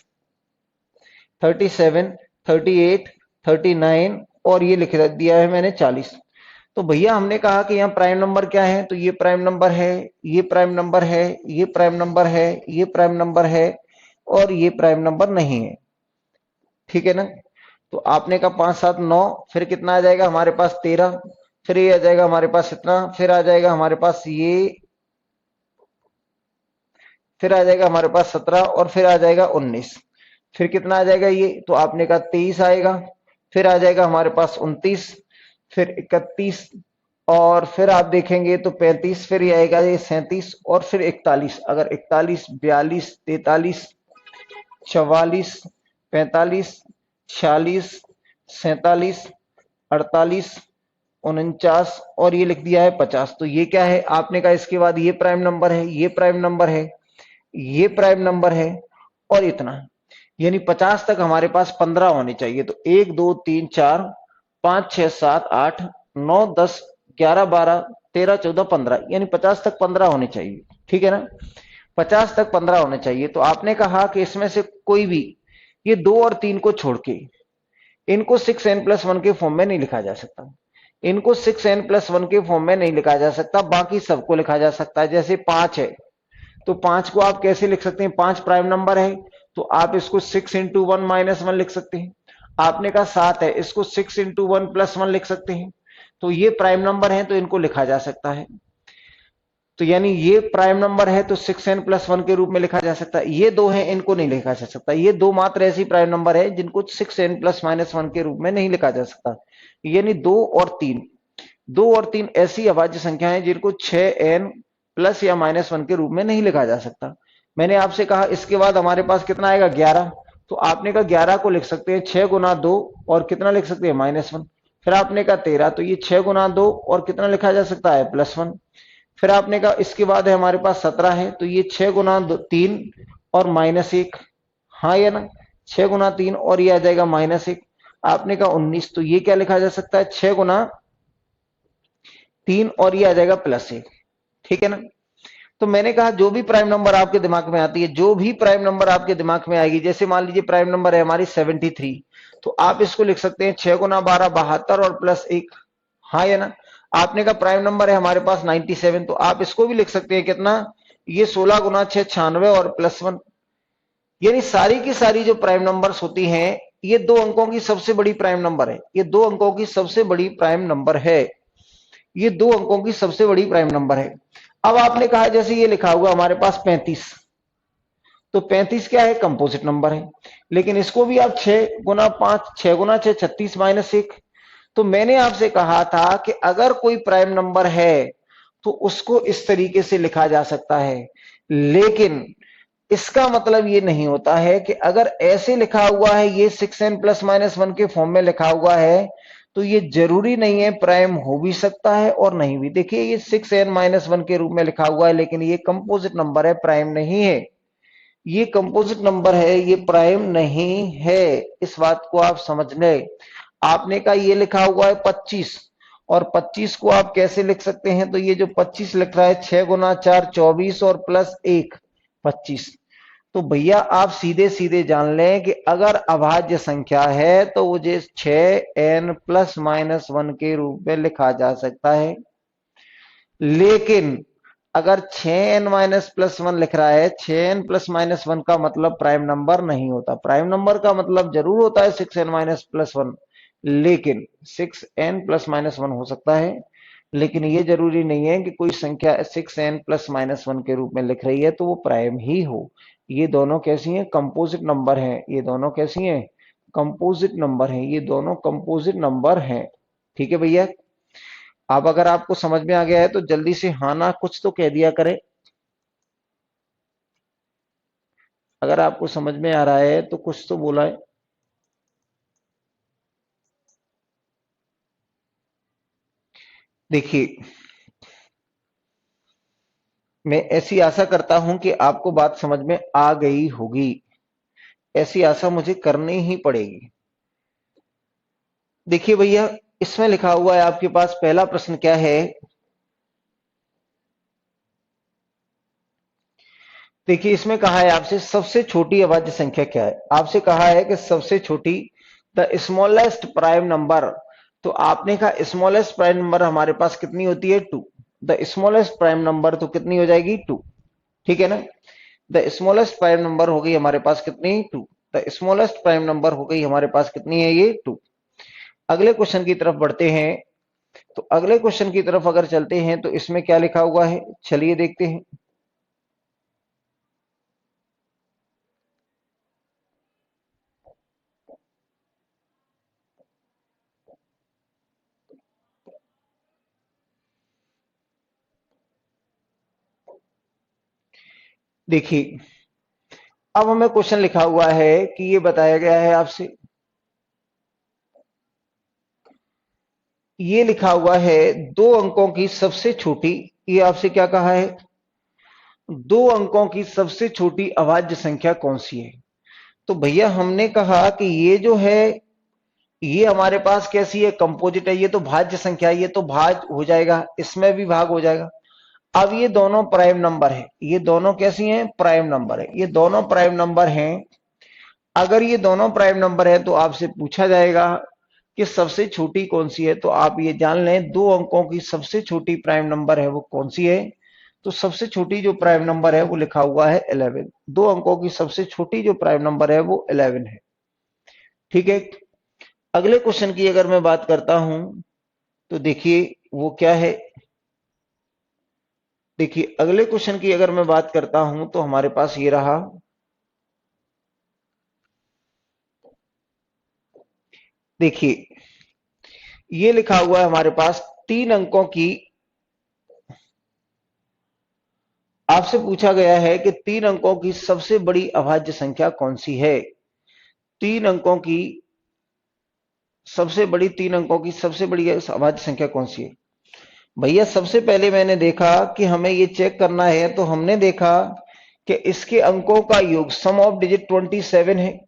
37, 38, 39 और ये लिख दिया है मैंने 40। तो भैया हमने कहा कि यहाँ प्राइम नंबर क्या है? तो ये प्राइम नंबर है, ये प्राइम नंबर है, ये प्राइम नंबर है, ये प्राइम नंबर है और ये प्राइम नंबर नहीं है, ठीक है ना। तो आपने कहा 5, 7, 9, फिर कितना आ जाएगा हमारे पास? 13, फिर ये आ जाएगा हमारे पास इतना, फिर आ जाएगा हमारे पास ये, फिर आ जाएगा हमारे पास 17 और फिर आ जाएगा 19, फिर कितना आ जाएगा ये? तो आपने कहा 23 आएगा, फिर आ जाएगा हमारे पास 29, फिर 31 और फिर आप देखेंगे तो 35, फिर ये आएगा ये 37 और फिर 41। अगर 41, 42, 43, 44, 45, 46, 47, 48, 49 और ये लिख दिया है 50। तो ये क्या है? आपने कहा इसके बाद ये प्राइम नंबर है, ये प्राइम नंबर है, ये प्राइम नंबर है और इतना, यानी 50 तक हमारे पास 15 होने चाहिए। तो 1, 2, 3, 4, 5, 6, 7, 8, 9, 10, 11, 12, 13, 14, 15, यानी 50 तक 15 होने चाहिए, ठीक है ना। 50 तक 15 होने चाहिए। तो आपने कहा कि इसमें से कोई भी ये 2 और 3 को छोड़ के इनको 6n+1 के फॉर्म में नहीं लिखा जा सकता, इनको 6n+1 के फॉर्म में नहीं लिखा जा सकता, बाकी सबको लिखा जा सकता है। जैसे 5 है तो 5 को आप कैसे लिख सकते हैं? 5 प्राइम नंबर है तो आप इसको 6 इंटू 1 -1 लिख सकते हैं। आपने कहा 7 है, इसको 6 इंटू 1 + 1 लिख सकते हैं। तो ये प्राइम नंबर है तो इनको लिखा जा सकता है। तो यानी ये प्राइम नंबर है तो 6n+1 के रूप में लिखा जा सकता है। ये दो है, इनको नहीं लिखा जा सकता। ये दो मात्र ऐसी प्राइम नंबर है जिनको 6n + -1 के रूप में नहीं लिखा जा सकता। यानी 2 और 3, 2 और 3 ऐसी अभाज्य संख्या है जिनको 6n प्लस या -1 के रूप में नहीं लिखा जा सकता। मैंने आपसे कहा इसके बाद हमारे पास कितना आएगा? 11। तो आपने कहा 11 को लिख सकते हैं 6 गुना 2 और कितना लिख सकते हैं? -1। फिर आपने कहा 13, तो ये 6 गुना 2 और कितना लिखा जा सकता है? +1। फिर आपने कहा इसके बाद है हमारे पास 17 है, तो ये 6 गुना 3 और -1, हाँ या ना, 6 गुना 3 और ये आ जाएगा -1। आपने कहा 19, तो ये क्या लिखा जा सकता है? 6 गुना 3 और ये आ जाएगा +1, ठीक है ना। तो मैंने कहा जो भी प्राइम नंबर आपके दिमाग में आती है, जो भी प्राइम नंबर आपके दिमाग में आएगी, जैसे मान लीजिए प्राइम नंबर है हमारी 73, तो आप इसको लिख सकते हैं 6 गुना 12 72 और +1, हाँ या ना। आपने कहा प्राइम नंबर है हमारे पास 97, तो आप इसको भी लिख सकते हैं कितना? ये 16 गुना 6 96 और +1। यानी सारी की सारी जो प्राइम नंबर्स होती हैं ये 2 अंकों की सबसे बड़ी प्राइम नंबर है, ये 2 अंकों की सबसे बड़ी प्राइम नंबर है। ये 2 अंकों की सबसे बड़ी प्राइम नंबर है। अब आपने कहा जैसे ये लिखा हुआ हमारे पास 35, तो 35 क्या है, कंपोजिट नंबर है। लेकिन इसको भी आप 6 गुना 5, 6 गुना 6 36 -1। तो मैंने आपसे कहा था कि अगर कोई प्राइम नंबर है तो उसको इस तरीके से लिखा जा सकता है, लेकिन इसका मतलब ये नहीं होता है कि अगर ऐसे लिखा हुआ है, ये 6n+-1 के फॉर्म में लिखा हुआ है, तो ये जरूरी नहीं है प्राइम हो भी सकता है और नहीं भी। देखिए ये 6n-1 के रूप में लिखा हुआ है, लेकिन ये कंपोजिट नंबर है, प्राइम नहीं है। ये कंपोजिट नंबर है, ये प्राइम नहीं है। इस बात को आप समझ लें। आपने कहा ये लिखा हुआ है 25, और 25 को आप कैसे लिख सकते हैं, तो ये जो 25 लिख रहा है 6 गुना 4 24 और +1 25। तो भैया आप सीधे सीधे जान लें कि अगर अभाज्य संख्या है तो वो जो 6n+-1 के रूप में लिखा जा सकता है। लेकिन अगर 6n-+1 लिख रहा है, 6n+-1 का मतलब प्राइम नंबर नहीं होता। प्राइम नंबर का मतलब जरूर होता है 6n-+1, लेकिन 6n+-1 हो सकता है, लेकिन ये जरूरी नहीं है कि कोई संख्या 6n+-1 के रूप में लिख रही है तो वो प्राइम ही हो। ये दोनों कैसी हैं, कंपोजिट नंबर हैं। ये दोनों कैसी हैं, कंपोजिट नंबर हैं। ये दोनों कंपोजिट नंबर हैं। ठीक है भैया। अब अगर आपको समझ में आ गया है तो जल्दी से हाँ ना कुछ तो कह दिया करें। अगर आपको समझ में आ रहा है तो कुछ तो बोला है। देखिए मैं ऐसी आशा करता हूं कि आपको बात समझ में आ गई होगी। ऐसी आशा मुझे करनी ही पड़ेगी। देखिए भैया, इसमें लिखा हुआ है आपके पास पहला प्रश्न क्या है। देखिए इसमें कहा है आपसे सबसे छोटी अभाज्य संख्या क्या है। आपसे कहा है कि सबसे छोटी, द स्मॉलेस्ट प्राइम नंबर। तो आपने कहा स्मॉलेस्ट प्राइम नंबर हमारे पास कितनी होती है, 2। द स्मॉलेस्ट प्राइम नंबर तो कितनी हो जाएगी, 2। ठीक है ना। द स्मॉलेस्ट प्राइम नंबर हो गई हमारे पास कितनी, 2। द स्मॉलेस्ट प्राइम नंबर हो गई हमारे पास कितनी है, ये 2। अगले क्वेश्चन की तरफ बढ़ते हैं। तो अगले क्वेश्चन की तरफ अगर चलते हैं तो इसमें क्या लिखा हुआ है, चलिए देखते हैं। देखिए अब हमें क्वेश्चन लिखा हुआ है कि ये बताया गया है आपसे, ये लिखा हुआ है 2 अंकों की सबसे छोटी, ये आपसे क्या कहा है, 2 अंकों की सबसे छोटी अभाज्य संख्या कौन सी है। तो भैया हमने कहा कि ये जो है ये हमारे पास कैसी है, कंपोजिट है। ये तो भाज्य संख्या है, ये तो भाज हो जाएगा, इसमें भी भाग हो जाएगा। अब ये दोनों प्राइम नंबर है, ये दोनों कैसी हैं, प्राइम नंबर है। ये दोनों प्राइम नंबर हैं। अगर ये दोनों प्राइम नंबर है तो आपसे पूछा जाएगा कि सबसे छोटी कौन सी है। तो आप ये जान लें 2 अंकों की सबसे छोटी प्राइम नंबर है वो कौन सी है। तो सबसे छोटी जो प्राइम नंबर है वो लिखा हुआ है 11। 2 अंकों की सबसे छोटी जो प्राइम नंबर है वो 11 है। ठीक है। अगले क्वेश्चन की अगर मैं बात करता हूं तो देखिए वो क्या है। देखिए अगले क्वेश्चन की अगर मैं बात करता हूं तो हमारे पास ये रहा। देखिए ये लिखा हुआ है हमारे पास 3 अंकों की, आपसे पूछा गया है कि 3 अंकों की सबसे बड़ी अभाज्य संख्या कौन सी है। 3 अंकों की सबसे बड़ी, 3 अंकों की सबसे बड़ी अभाज्य संख्या कौन सी है। भैया सबसे पहले मैंने देखा कि हमें ये चेक करना है, तो हमने देखा कि इसके अंकों का योग सम ऑफ डिजिट 27 है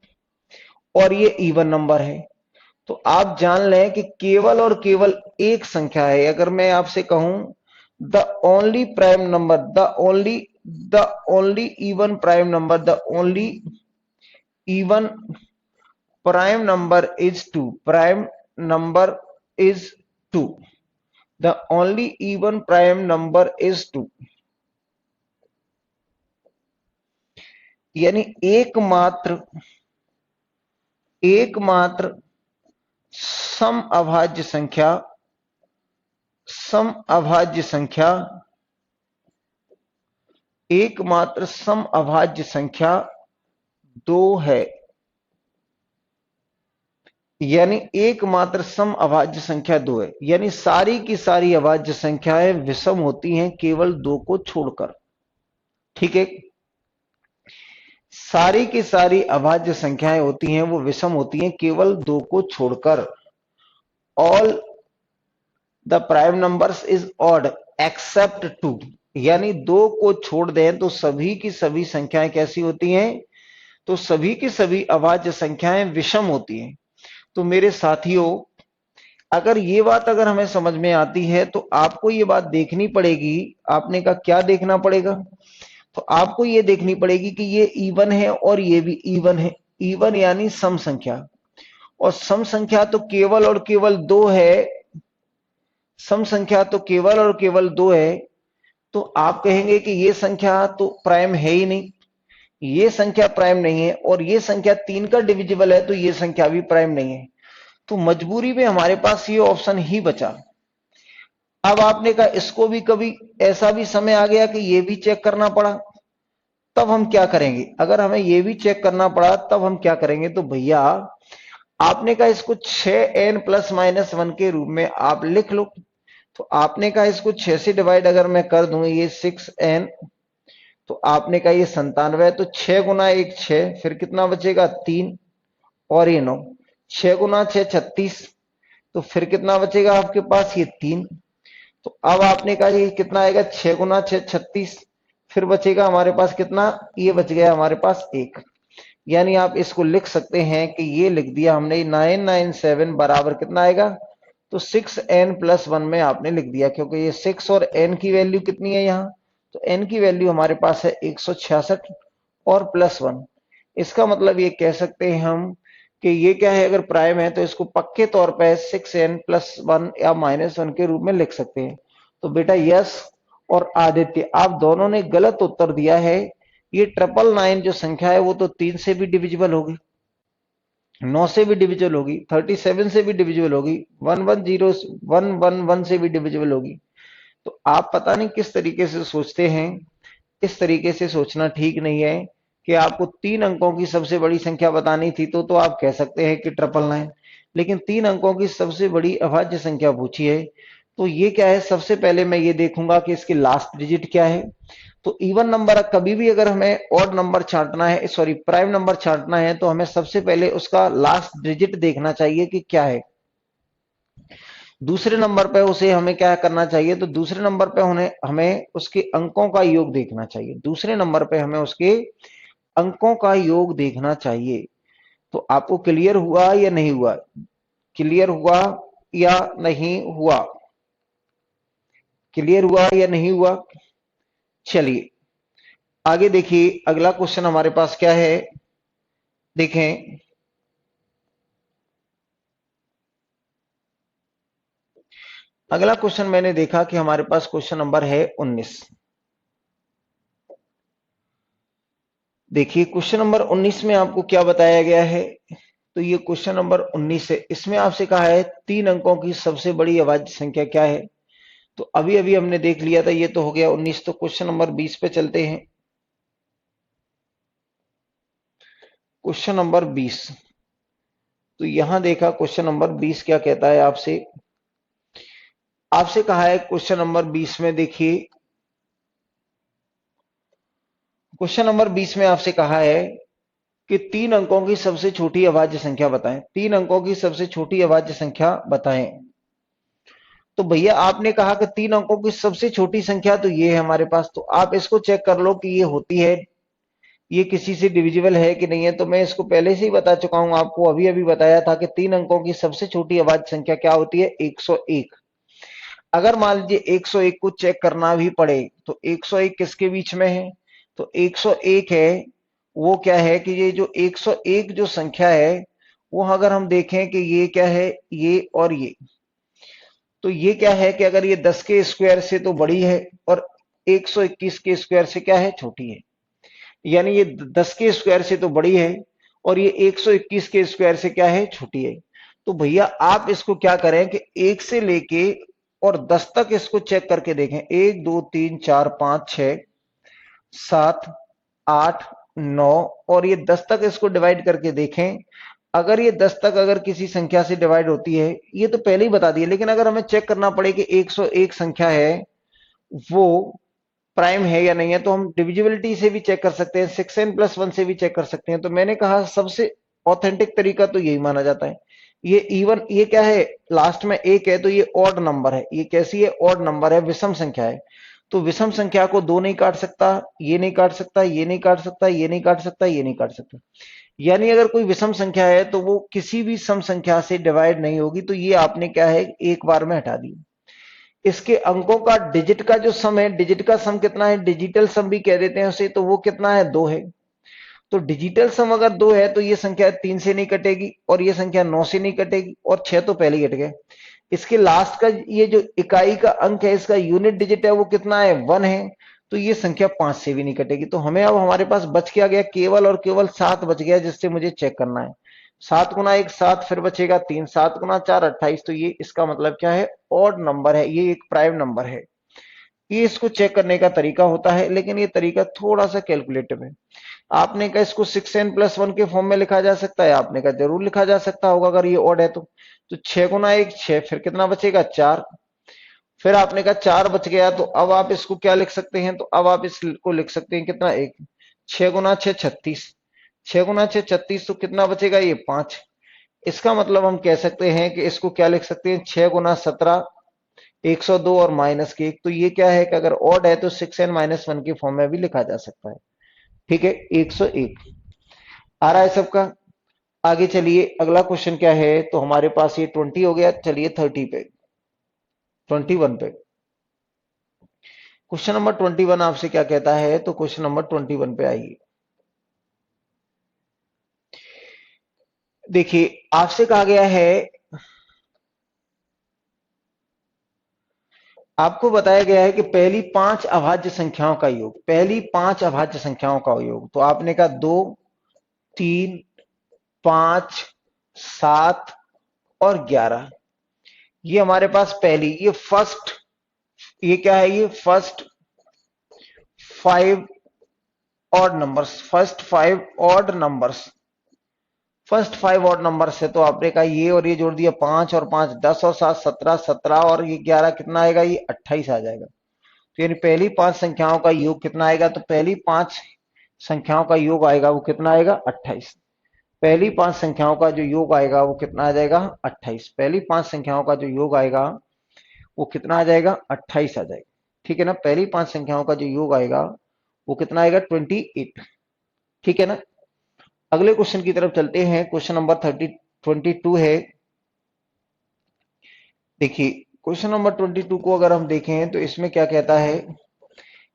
और ये इवन नंबर है। तो आप जान लें कि केवल और केवल एक संख्या है। अगर मैं आपसे कहूं the only prime number, the only even prime number, the only even prime number is 2, prime number is 2, the only even prime number is 2। यानी एकमात्र सम अभाज्य संख्या सम अभाज्य संख्या, एकमात्र सम अभाज्य संख्या 2 है। यानी एकमात्र सम अभाज्य संख्या 2 है, यानी सारी की सारी अभाज्य संख्याएं विषम होती हैं केवल 2 को छोड़कर। ठीक है, सारी की सारी अभाज्य संख्याएं होती हैं वो विषम होती हैं केवल 2 को छोड़कर। All the prime numbers is odd except 2, यानी 2 को छोड़ दें तो सभी की सभी संख्याएं कैसी होती हैं, तो सभी की सभी अभाज्य संख्याएं विषम होती हैं। तो मेरे साथियों, अगर ये बात अगर हमें समझ में आती है तो आपको ये बात देखनी पड़ेगी। आपने कहा क्या देखना पड़ेगा, तो आपको ये देखनी पड़ेगी कि ये इवन है और ये भी इवन है। इवन यानी सम संख्या, और सम संख्या तो केवल और केवल 2 है। सम संख्या तो केवल और केवल 2 है। तो आप कहेंगे कि ये संख्या तो प्राइम है ही नहीं, ये संख्या प्राइम नहीं है, और ये संख्या 3 का डिविजिबल है तो ये संख्या भी प्राइम नहीं है। तो मजबूरी में हमारे पास ये ऑप्शन ही बचा। अब आपने कहा इसको भी कभी ऐसा भी समय आ गया कि ये भी चेक करना पड़ा, तब हम क्या करेंगे। अगर हमें ये भी चेक करना पड़ा तब हम क्या करेंगे, तो भैया आपने कहा इसको 6n प्लस माइनस 1 के रूप में आप लिख लो। तो आपने कहा इसको 6 से डिवाइड अगर मैं कर दूं, ये 6n, तो आपने कहा ये 97, तो 6 गुना 1 6, फिर कितना बचेगा 3, और ये 9, 6 गुना 6 36, तो फिर कितना बचेगा आपके पास ये 3। तो अब आपने कहा ये कितना आएगा, 6 गुना 6 36, फिर बचेगा हमारे पास कितना, ये बच गया हमारे पास 1। यानी आप इसको लिख सकते हैं कि ये लिख दिया हमने 997 बराबर कितना आएगा, तो 6n प्लस 1 में आपने लिख दिया, क्योंकि ये 6 और n की वैल्यू कितनी है यहाँ, तो n की वैल्यू हमारे पास है 166 और प्लस 1। इसका मतलब ये कह सकते हैं हम कि ये क्या है, अगर प्राइम है तो इसको पक्के तौर पे 6n प्लस 1 या माइनस 1 के रूप में लिख सकते हैं। तो बेटा यस और आदित्य, आप दोनों ने गलत उत्तर दिया है। ये 999 जो संख्या है वो तो 3 से भी डिविजिबल होगी, 9 से भी डिविजिबल होगी, 37 से भी डिविजिबल होगी, 110 से भी डिविजिबल होगी। तो आप पता नहीं किस तरीके से सोचते हैं, इस तरीके से सोचना ठीक नहीं है। कि आपको 3 अंकों की सबसे बड़ी संख्या बतानी थी तो आप कह सकते हैं कि 999, लेकिन 3 अंकों की सबसे बड़ी अभाज्य संख्या पूछी है तो ये क्या है, सबसे पहले मैं ये देखूंगा कि इसकी लास्ट डिजिट क्या है। तो इवन नंबर कभी भी अगर हमें ऑड नंबर छांटना है, सॉरी प्राइम नंबर छांटना है, तो हमें सबसे पहले उसका लास्ट डिजिट देखना चाहिए कि क्या है। दूसरे नंबर पे उसे हमें क्या करना चाहिए, तो दूसरे नंबर पे हमें उसके अंकों का योग देखना चाहिए। दूसरे नंबर पे हमें उसके अंकों का योग देखना चाहिए। तो आपको क्लियर हुआ या नहीं हुआ, क्लियर हुआ या नहीं हुआ, क्लियर हुआ या नहीं हुआ। चलिए आगे देखिए, अगला क्वेश्चन हमारे पास क्या है, देखें। अगला क्वेश्चन मैंने देखा कि हमारे पास क्वेश्चन नंबर है 19। देखिए क्वेश्चन नंबर 19 में आपको क्या बताया गया है, तो ये क्वेश्चन नंबर 19 है। इसमें आपसे कहा है 3 अंकों की सबसे बड़ी अभाज्य संख्या क्या है। तो अभी अभी हमने देख लिया था, ये तो हो गया 19। तो क्वेश्चन नंबर 20 पे चलते हैं। क्वेश्चन नंबर 20, तो यहां देखा क्वेश्चन नंबर 20 क्या कहता है आपसे। आपसे कहा है क्वेश्चन नंबर 20 में, देखिए क्वेश्चन नंबर 20 में आपसे कहा है कि 3 अंकों की सबसे छोटी अभाज्य संख्या बताएं। 3 अंकों की सबसे छोटी अभाज्य संख्या बताएं। तो भैया आपने कहा कि 3 अंकों की सबसे छोटी संख्या तो ये है हमारे पास, तो आप इसको चेक कर लो कि ये होती है, ये किसी से डिविजिबल है कि नहीं है। तो मैं इसको पहले से ही बता चुका हूं, आपको अभी अभी बताया था कि 3 अंकों की सबसे छोटी अभाज्य संख्या क्या होती है, 101। अगर मान लीजिए 101 को चेक करना भी पड़े तो 101 किसके बीच में है, तो 101 है वो क्या है कि ये जो 101 जो संख्या है वो अगर हम देखें कि ये क्या है, ये और ये, तो ये क्या है कि अगर ये 10 के स्क्वायर से तो बड़ी है और 121 के स्क्वायर से क्या है, छोटी है। यानी ये 10 के स्क्वायर से तो बड़ी है और ये 121 के स्क्वायर से क्या है, छोटी है। तो भैया आप इसको क्या करें कि 1 से लेके और 10 तक इसको चेक करके देखें, 1 2 3 4 5 6 7 8 9, और ये 10 तक इसको डिवाइड करके देखें। अगर ये 10 तक अगर किसी संख्या से डिवाइड होती है, ये तो पहले ही बता दिया, लेकिन अगर हमें चेक करना पड़े कि 101 संख्या है वो प्राइम है या नहीं है, तो हम डिविजिबिलिटी से भी चेक कर सकते हैं, 6n+1 से भी चेक कर सकते हैं। तो मैंने कहा सबसे ऑथेंटिक तरीका तो यही माना जाता है। ये इवन, ये क्या है, लास्ट में एक है तो ये ऑड नंबर है। ये कैसी है? ऑड नंबर है, विषम संख्या है। तो विषम संख्या को 2 नहीं काट सकता, ये नहीं काट सकता, ये नहीं काट सकता, ये नहीं काट सकता, ये नहीं काट सकता। यानी अगर कोई विषम संख्या है तो वो किसी भी सम संख्या से डिवाइड नहीं होगी। तो ये आपने क्या है, एक बार में हटा दी। इसके अंकों का डिजिट का जो सम है, डिजिट का सम कितना है, डिजिटल सम भी कह देते हैं उसे, तो वो कितना है, 2 है। तो डिजिटल सम अगर 2 है तो ये संख्या 3 से नहीं कटेगी, और ये संख्या 9 से नहीं कटेगी, और 6 तो पहले ही कट गए। इसके लास्ट का ये जो इकाई का अंक है, इसका यूनिट डिजिट है, वो कितना है, 1 है। तो ये संख्या 5 से भी नहीं कटेगी। तो हमें अब हमारे पास बच क्या गया, केवल और केवल 7 बच गया, जिससे मुझे चेक करना है। 7 गुना 1 7, फिर बचेगा 3, 7 गुना 4 28। तो ये इसका मतलब क्या है, ऑड नंबर है, ये एक प्राइम नंबर है। ये इसको चेक करने का तरीका होता है, लेकिन ये तरीका थोड़ा सा कैलकुलेटिव है। आपने कहा इसको 6n+1 के फॉर्म में लिखा जा सकता है, आपने कहा जरूर लिखा जा सकता होगा अगर ये ऑड है तो 6 गुना 1 6, फिर कितना बचेगा, 4। फिर आपने कहा 4 बच गया, तो अब आप इसको क्या लिख सकते हैं, तो अब आप इसको लिख सकते हैं कितना, 1। 6 गुना 6 36, 6 गुना 6 36, तो कितना बचेगा, ये 5। इसका मतलब हम कह सकते हैं कि इसको क्या लिख सकते हैं, 6 गुना 17 102 और माइनस के 1। तो ये क्या है कि अगर ऑड है तो 6n-1 के फॉर्म में भी लिखा जा सकता है। ठीक है, 101 आ रहा है सबका। आगे चलिए, अगला क्वेश्चन क्या है, तो हमारे पास ये 20 हो गया। चलिए 30 पे, 21 पे। क्वेश्चन नंबर 21 आपसे क्या कहता है, तो क्वेश्चन नंबर 21 पे आइए। देखिए, आपसे कहा गया है, आपको बताया गया है कि पहली 5 अभाज्य संख्याओं का योग, पहली 5 अभाज्य संख्याओं का योग। तो आपने कहा 2 3 5 7 और 11, ये हमारे पास पहली, ये फर्स्ट, ये क्या है, ये first 5 odd numbers, first 5 odd numbers, first 5 odd number से। तो आपने कहा ये और ये जोड़ दिया, 5 और 5 10 और 7 17, 17 और ये 11 कितना आएगा, ये 28 आ जाएगा। तो यानी पहली 5 संख्याओं का योग कितना आएगा, तो पहली 5 संख्याओं का योग आएगा वो कितना आएगा, 28। पहली 5 संख्याओं का जो योग आएगा वो कितना आ जाएगा, 28। पहली 5 संख्याओं का जो योग आएगा वो कितना आ जाएगा, 28 आ जाएगा। ठीक है ना, पहली 5 संख्याओं का जो योग आएगा वो कितना आएगा, 28। ठीक है ना। अगले क्वेश्चन की तरफ चलते हैं। क्वेश्चन नंबर 22 है। देखिए, क्वेश्चन नंबर 22 को अगर हम देखें तो इसमें क्या कहता है,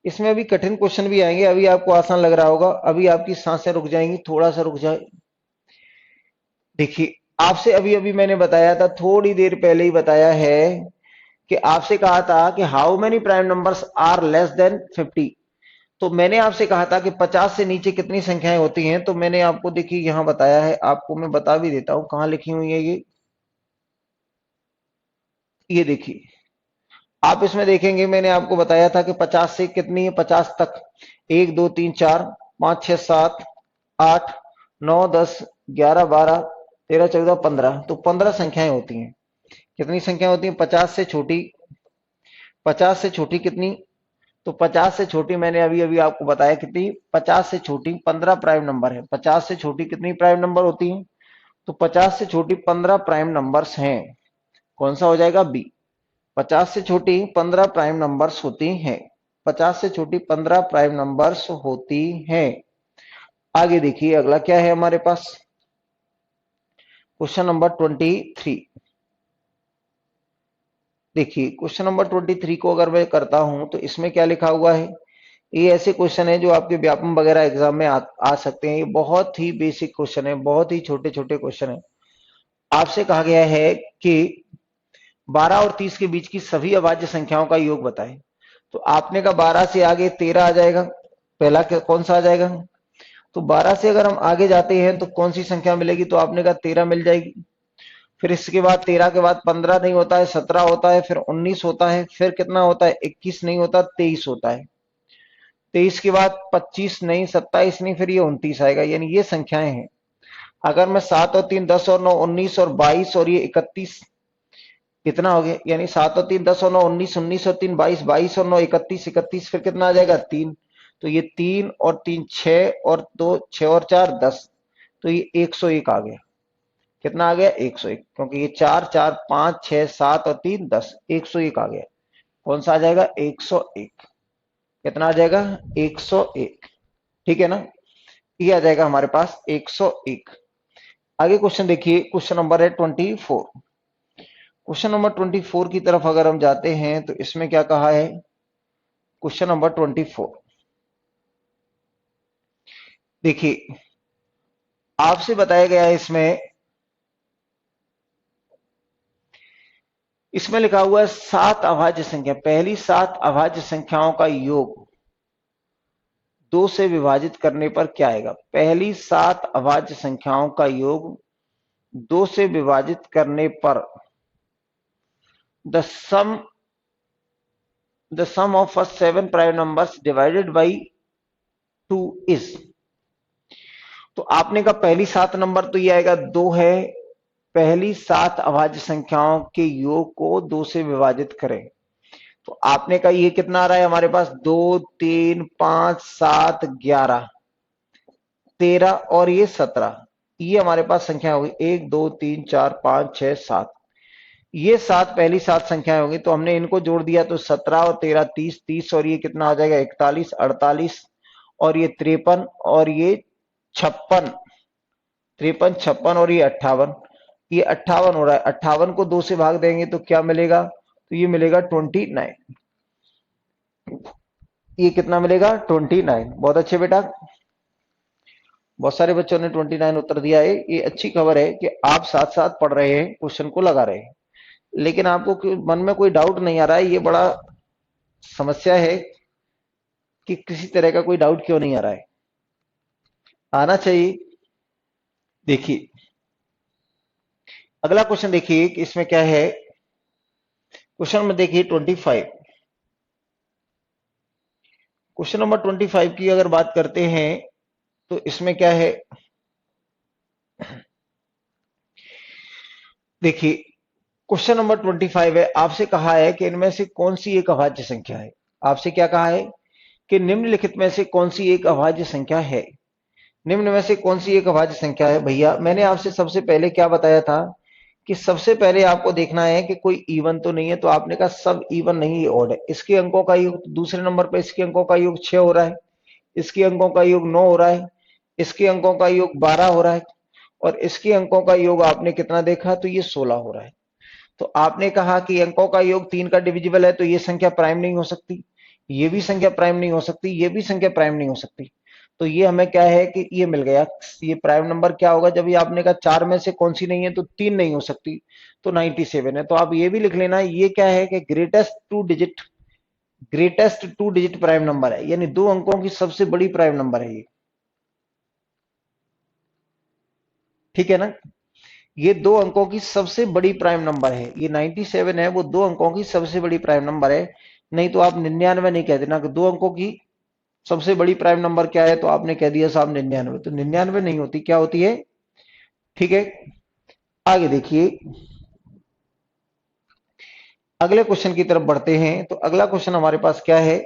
इसमें अभी कठिन क्वेश्चन भी आएंगे। अभी आपको आसान लग रहा होगा, अभी आपकी सांसें रुक जाएंगी, थोड़ा सा रुक जाए। देखिए, आपसे अभी अभी मैंने बताया था, थोड़ी देर पहले ही बताया है कि आपसे कहा था कि how many prime numbers are less than 50। तो मैंने आपसे कहा था कि 50 से नीचे कितनी संख्याएं होती हैं। तो मैंने आपको देखिए यहां बताया है, आपको मैं बता भी देता हूं कहां लिखी हुई है ये देखिए, आप इसमें देखेंगे मैंने आपको बताया था कि 50 से कितनी है, 50 तक 1 2 3 4 5 6 7 8 9 10 11 12 13 14 15, तो 15 संख्याएं होती हैं। कितनी संख्या होती है, 50 से छोटी, 50 से छोटी कितनी, तो 50 से छोटी मैंने अभी अभी आपको बताया कितनी, 50 से छोटी 15 प्राइम नंबर है। 50 से छोटी कितनी प्राइम नंबर होती है, तो 50 से छोटी 15 प्राइम नंबर्स हैं। कौन सा हो जाएगा, बी। 50 से छोटी 15 प्राइम नंबर्स होती हैं। 50 से छोटी 15 प्राइम नंबर्स होती हैं। आगे देखिए, अगला क्या है हमारे पास, क्वेश्चन नंबर 23। देखिए, क्वेश्चन नंबर 23 को अगर मैं करता हूं तो इसमें क्या लिखा हुआ है, ये ऐसे क्वेश्चन है जो आपके व्यापम वगैरह एग्जाम में आ सकते हैं। ये बहुत ही बेसिक क्वेश्चन है, बहुत ही छोटे छोटे क्वेश्चन है। आपसे कहा गया है कि 12 और 30 के बीच की सभी अभाज्य संख्याओं का योग बताएं। तो आपने कहा 12 से आगे 13 आ जाएगा, पहला कौन सा आ जाएगा, तो 12 से अगर हम आगे जाते हैं तो कौन सी संख्या मिलेगी, तो आपने कहा 13 मिल जाएगी। फिर इसके बाद 13 के बाद 15 नहीं होता है, 17 होता है, फिर 19 होता है, फिर कितना होता है, 21 नहीं होता, 23 होता है। 23 के बाद 25 नहीं, 27 नहीं, फिर ये 29 आएगा। यानी ये संख्याएं हैं। अगर मैं 7 और 3 10 और 9 19 और 22 और ये 31 कितना हो गया, यानी 7 और 3 10 और 9 19, 19 और 3 22, 22 और 9 31, 31 फिर कितना आ जाएगा, 3। तो ये 3 और 3 6 और 2 6 और 4 10, तो ये 101 आ गया। कितना आ गया, 101, क्योंकि ये 4 4 5 6 7 और 3 10, 101 आ गया। कौन सा आ जाएगा, 101। कितना आ जाएगा, 101। ठीक है ना, ये आ जाएगा हमारे पास 101। आगे क्वेश्चन देखिए, क्वेश्चन नंबर है 24। क्वेश्चन नंबर 24 की तरफ अगर हम जाते हैं तो इसमें क्या कहा है, क्वेश्चन नंबर 24 देखिए, आपसे बताया गया है इसमें, इसमें लिखा हुआ है 7 अभाज्य संख्या, पहली 7 अभाज्य संख्याओं का योग 2 से विभाजित करने पर क्या आएगा। पहली 7 अभाज्य संख्याओं का योग 2 से विभाजित करने पर the sum of first 7 prime numbers divided by 2 is. तो आपने कहा पहली 7 नंबर तो ये आएगा 2 है, पहली 7 अभाज्य संख्याओं के योग को 2 से विभाजित करें। तो आपने कहा ये कितना आ रहा है हमारे पास, 2 3 5 7 11 13 और ये 17, ये हमारे पास संख्या होगी 1 2 3 4 5 6 7। ये 7 पहली 7 संख्याएं होंगी, तो हमने इनको जोड़ दिया तो 17 और 13 30 30 और ये कितना आ जाएगा, 41 48 और ये 53 और ये 56, 53 56 और ये 58, ये 58 हो रहा है। 58 को 2 से भाग देंगे तो क्या मिलेगा, तो ये मिलेगा 29। ये कितना मिलेगा, 29। बहुत अच्छे बेटा, बहुत सारे बच्चों ने 29 उत्तर दिया है। ये अच्छी खबर है कि आप साथ साथ पढ़ रहे हैं, क्वेश्चन को लगा रहे हैं, लेकिन आपको मन में कोई डाउट नहीं आ रहा है। ये बड़ा समस्या है कि किसी तरह का कोई डाउट क्यों नहीं आ रहा है, आना चाहिए। देखिए अगला क्वेश्चन देखिए कि इसमें क्या है। क्वेश्चन में देखिए 25, क्वेश्चन नंबर 25 की अगर बात करते हैं तो इसमें क्या है, देखिए क्वेश्चन नंबर 25 है, आपसे कहा है कि इनमें से कौन सी एक अभाज्य संख्या है। आपसे क्या कहा है कि निम्नलिखित में से कौन सी एक अभाज्य संख्या है। निम्न में से कौन सी एक अभाज्य संख्या है। भैया मैंने आपसे सबसे पहले क्या बताया था कि सबसे पहले आपको देखना है कि कोई इवन तो नहीं है। तो आपने कहा सब इवन नहीं, ऑड है। इसके अंकों का योग, दूसरे नंबर पर इसके अंकों का योग 6 हो रहा है, इसके अंकों का योग 9 हो रहा है, इसके अंकों का योग 12 हो रहा है, और इसके अंकों का योग आपने कितना देखा, तो ये 16 हो रहा है। तो आपने कहा कि अंकों का योग 3 का डिविजिबल है, तो ये संख्या प्राइम नहीं हो सकती, ये भी संख्या प्राइम नहीं हो सकती, ये भी संख्या प्राइम नहीं हो सकती। तो ये हमें क्या है कि ये मिल गया। ये प्राइम नंबर क्या होगा, जब ये आपने कहा 4 में से कौन सी नहीं है, तो 3 नहीं हो सकती, तो 97 है। तो आप ये भी लिख लेना, ये क्या है कि greatest two digit prime number है, यानी 2 अंकों की सबसे बड़ी प्राइम नंबर है ये। ठीक है ना, ये 2 अंकों की सबसे बड़ी प्राइम नंबर है। ये 97 है, वो 2 अंकों की सबसे बड़ी प्राइम नंबर है। नहीं तो आप 99 नहीं कह देना कि 2 अंकों की सबसे बड़ी प्राइम नंबर क्या है, तो आपने कह दिया साहब 99, तो 99 नहीं होती, क्या होती है। ठीक है, आगे देखिए, अगले क्वेश्चन की तरफ बढ़ते हैं। तो अगला क्वेश्चन हमारे पास क्या है,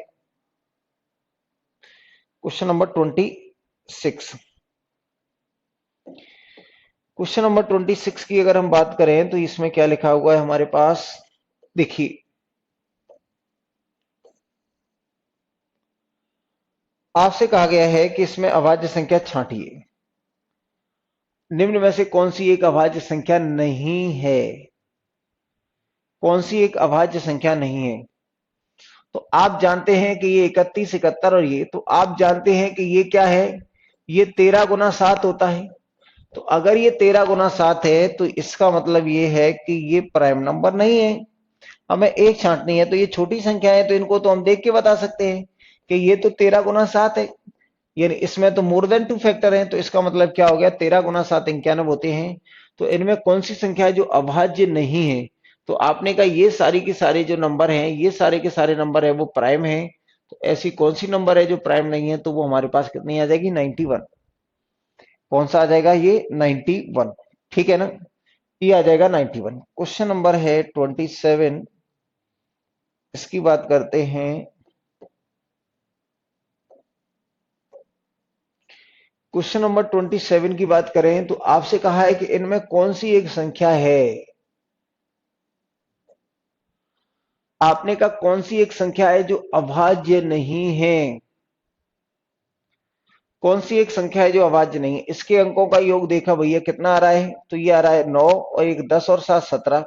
क्वेश्चन नंबर 26। क्वेश्चन नंबर 26 की अगर हम बात करें तो इसमें क्या लिखा हुआ है हमारे पास, देखिए आपसे कहा गया है कि इसमें अभाज्य संख्या छांटिए। निम्न में से कौन सी एक अभाज्य संख्या नहीं है, कौन सी एक अभाज्य संख्या नहीं है। तो आप जानते हैं कि ये 31 71 और ये, तो आप जानते हैं कि ये क्या है, ये 13 गुना 7 होता है। तो अगर ये 13 गुना 7 है तो इसका मतलब ये है कि ये प्राइम नंबर नहीं है। हमें एक छांटनी है, तो ये छोटी संख्या है, तो इनको तो हम देख के बता सकते हैं कि ये तो 13 गुना 7 है, यानी इसमें तो मोर देन 2 फैक्टर है। तो इसका मतलब क्या हो गया, 13 गुना 7 91 होते हैं। तो इनमें कौन सी संख्या है जो अभाज्य नहीं है? तो आपने कहा ये सारी के सारे जो नंबर हैं, ये सारे के सारे नंबर है वो प्राइम है। तो ऐसी कौन सी नंबर है जो प्राइम नहीं है? तो वो हमारे पास कितनी आ जाएगी? 91। कौन सा आ जाएगा? ये 91। ठीक है ना, ये आ जाएगा 91। क्वेश्चन नंबर है 27, इसकी बात करते हैं। क्वेश्चन नंबर 27 की बात करें तो आपसे कहा है कि इनमें कौन सी एक संख्या है, आपने कहा कौन सी एक संख्या है जो अभाज्य नहीं है? कौन सी एक संख्या है जो अभाज्य नहीं है? इसके अंकों का योग देखा भैया कितना आ रहा है? तो ये आ रहा है 9 और एक 10 और 7 17।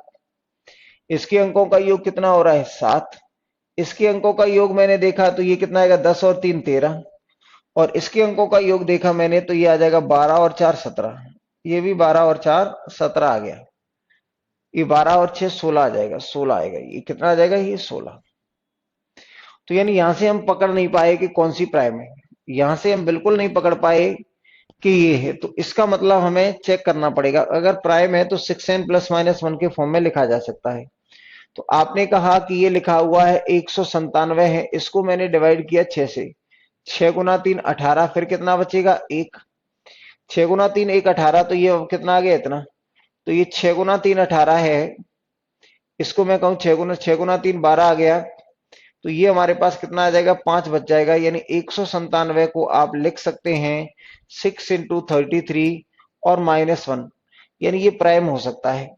इसके अंकों का योग कितना हो रहा है? 7। इसके अंकों का योग मैंने देखा तो ये कितना आएगा? 10 और 3 13। और इसके अंकों का योग देखा मैंने तो ये आ जाएगा 12 और 4 17। ये भी 12 और 4 17 आ गया। ये 12 और 6 16 आ जाएगा, 16 आएगा। ये कितना आ जाएगा? ये 16। तो यानी यहां से हम पकड़ नहीं पाए कि कौन सी प्राइम है, यहां से हम बिल्कुल नहीं पकड़ पाए कि ये है। तो इसका मतलब हमें चेक करना पड़ेगा। अगर प्राइम है तो 6n प्लस माइनस 1 के फॉर्म में लिखा जा सकता है। तो आपने कहा कि ये लिखा हुआ है 197 है, इसको मैंने डिवाइड किया 6 से। 6 गुना 3 18, फिर कितना बचेगा? 1। 6 गुना 3 1 18, तो ये कितना आ गया? इतना। तो ये 6 गुना 3 18 है। इसको मैं कहूं 6 गुना 3 12 आ गया। तो ये हमारे पास कितना आ जाएगा? 5 बच जाएगा। यानी 197 को आप लिख सकते हैं 6 इंटू 33 और -1, यानी ये प्राइम हो सकता है।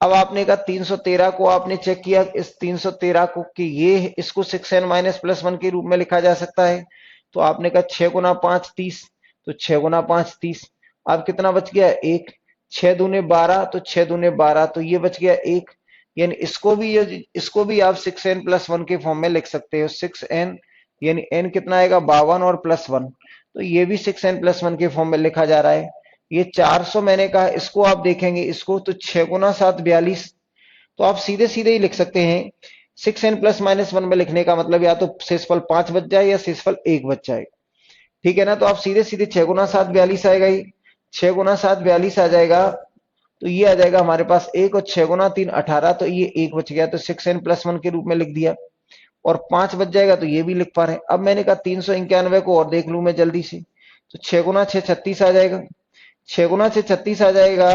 अब आपने कहा 313 को आपने चेक किया, इस 313 को कि ये इसको 6n माइनस प्लस 1 के रूप में लिखा जा सकता है। तो आपने कहा 6 गुना 5 30, तो 6 गुना 5 30। अब कितना बच गया? 1। 6 दूने 12, तो 6 दूने 12, तो ये बच गया 1। यानी इसको भी आप 6n प्लस 1 के फॉर्म में लिख सकते हो। 6n यानी n कितना आएगा? 52 और प्लस 1, तो ये भी 6n प्लस 1 के फॉर्म में लिखा जा रहा है। ये 400 मैंने कहा, इसको आप देखेंगे इसको तो 6 गुना 7 42, तो आप सीधे सीधे ही लिख सकते हैं। 6n प्लस माइनस 1 में लिखने का मतलब या तो शेषफल 5 बच जाए या शेषफल 1 बच जाए। ठीक है ना, तो आप सीधे सीधे 6 गुना 7 42 आएगा ही। 6 गुना 7 42 आ जाएगा, तो ये आ जाएगा हमारे पास 1। और 6 गुना 3 18, तो ये 1 बच गया, तो 6n प्लस 1 के रूप में लिख दिया। और 5 बच जाएगा, तो ये भी लिख पा रहे हैं। अब मैंने कहा 391 को और देख लू मैं जल्दी से, तो 6 गुना 6 36 आ जाएगा। 6 गुना 6 36 आ जाएगा,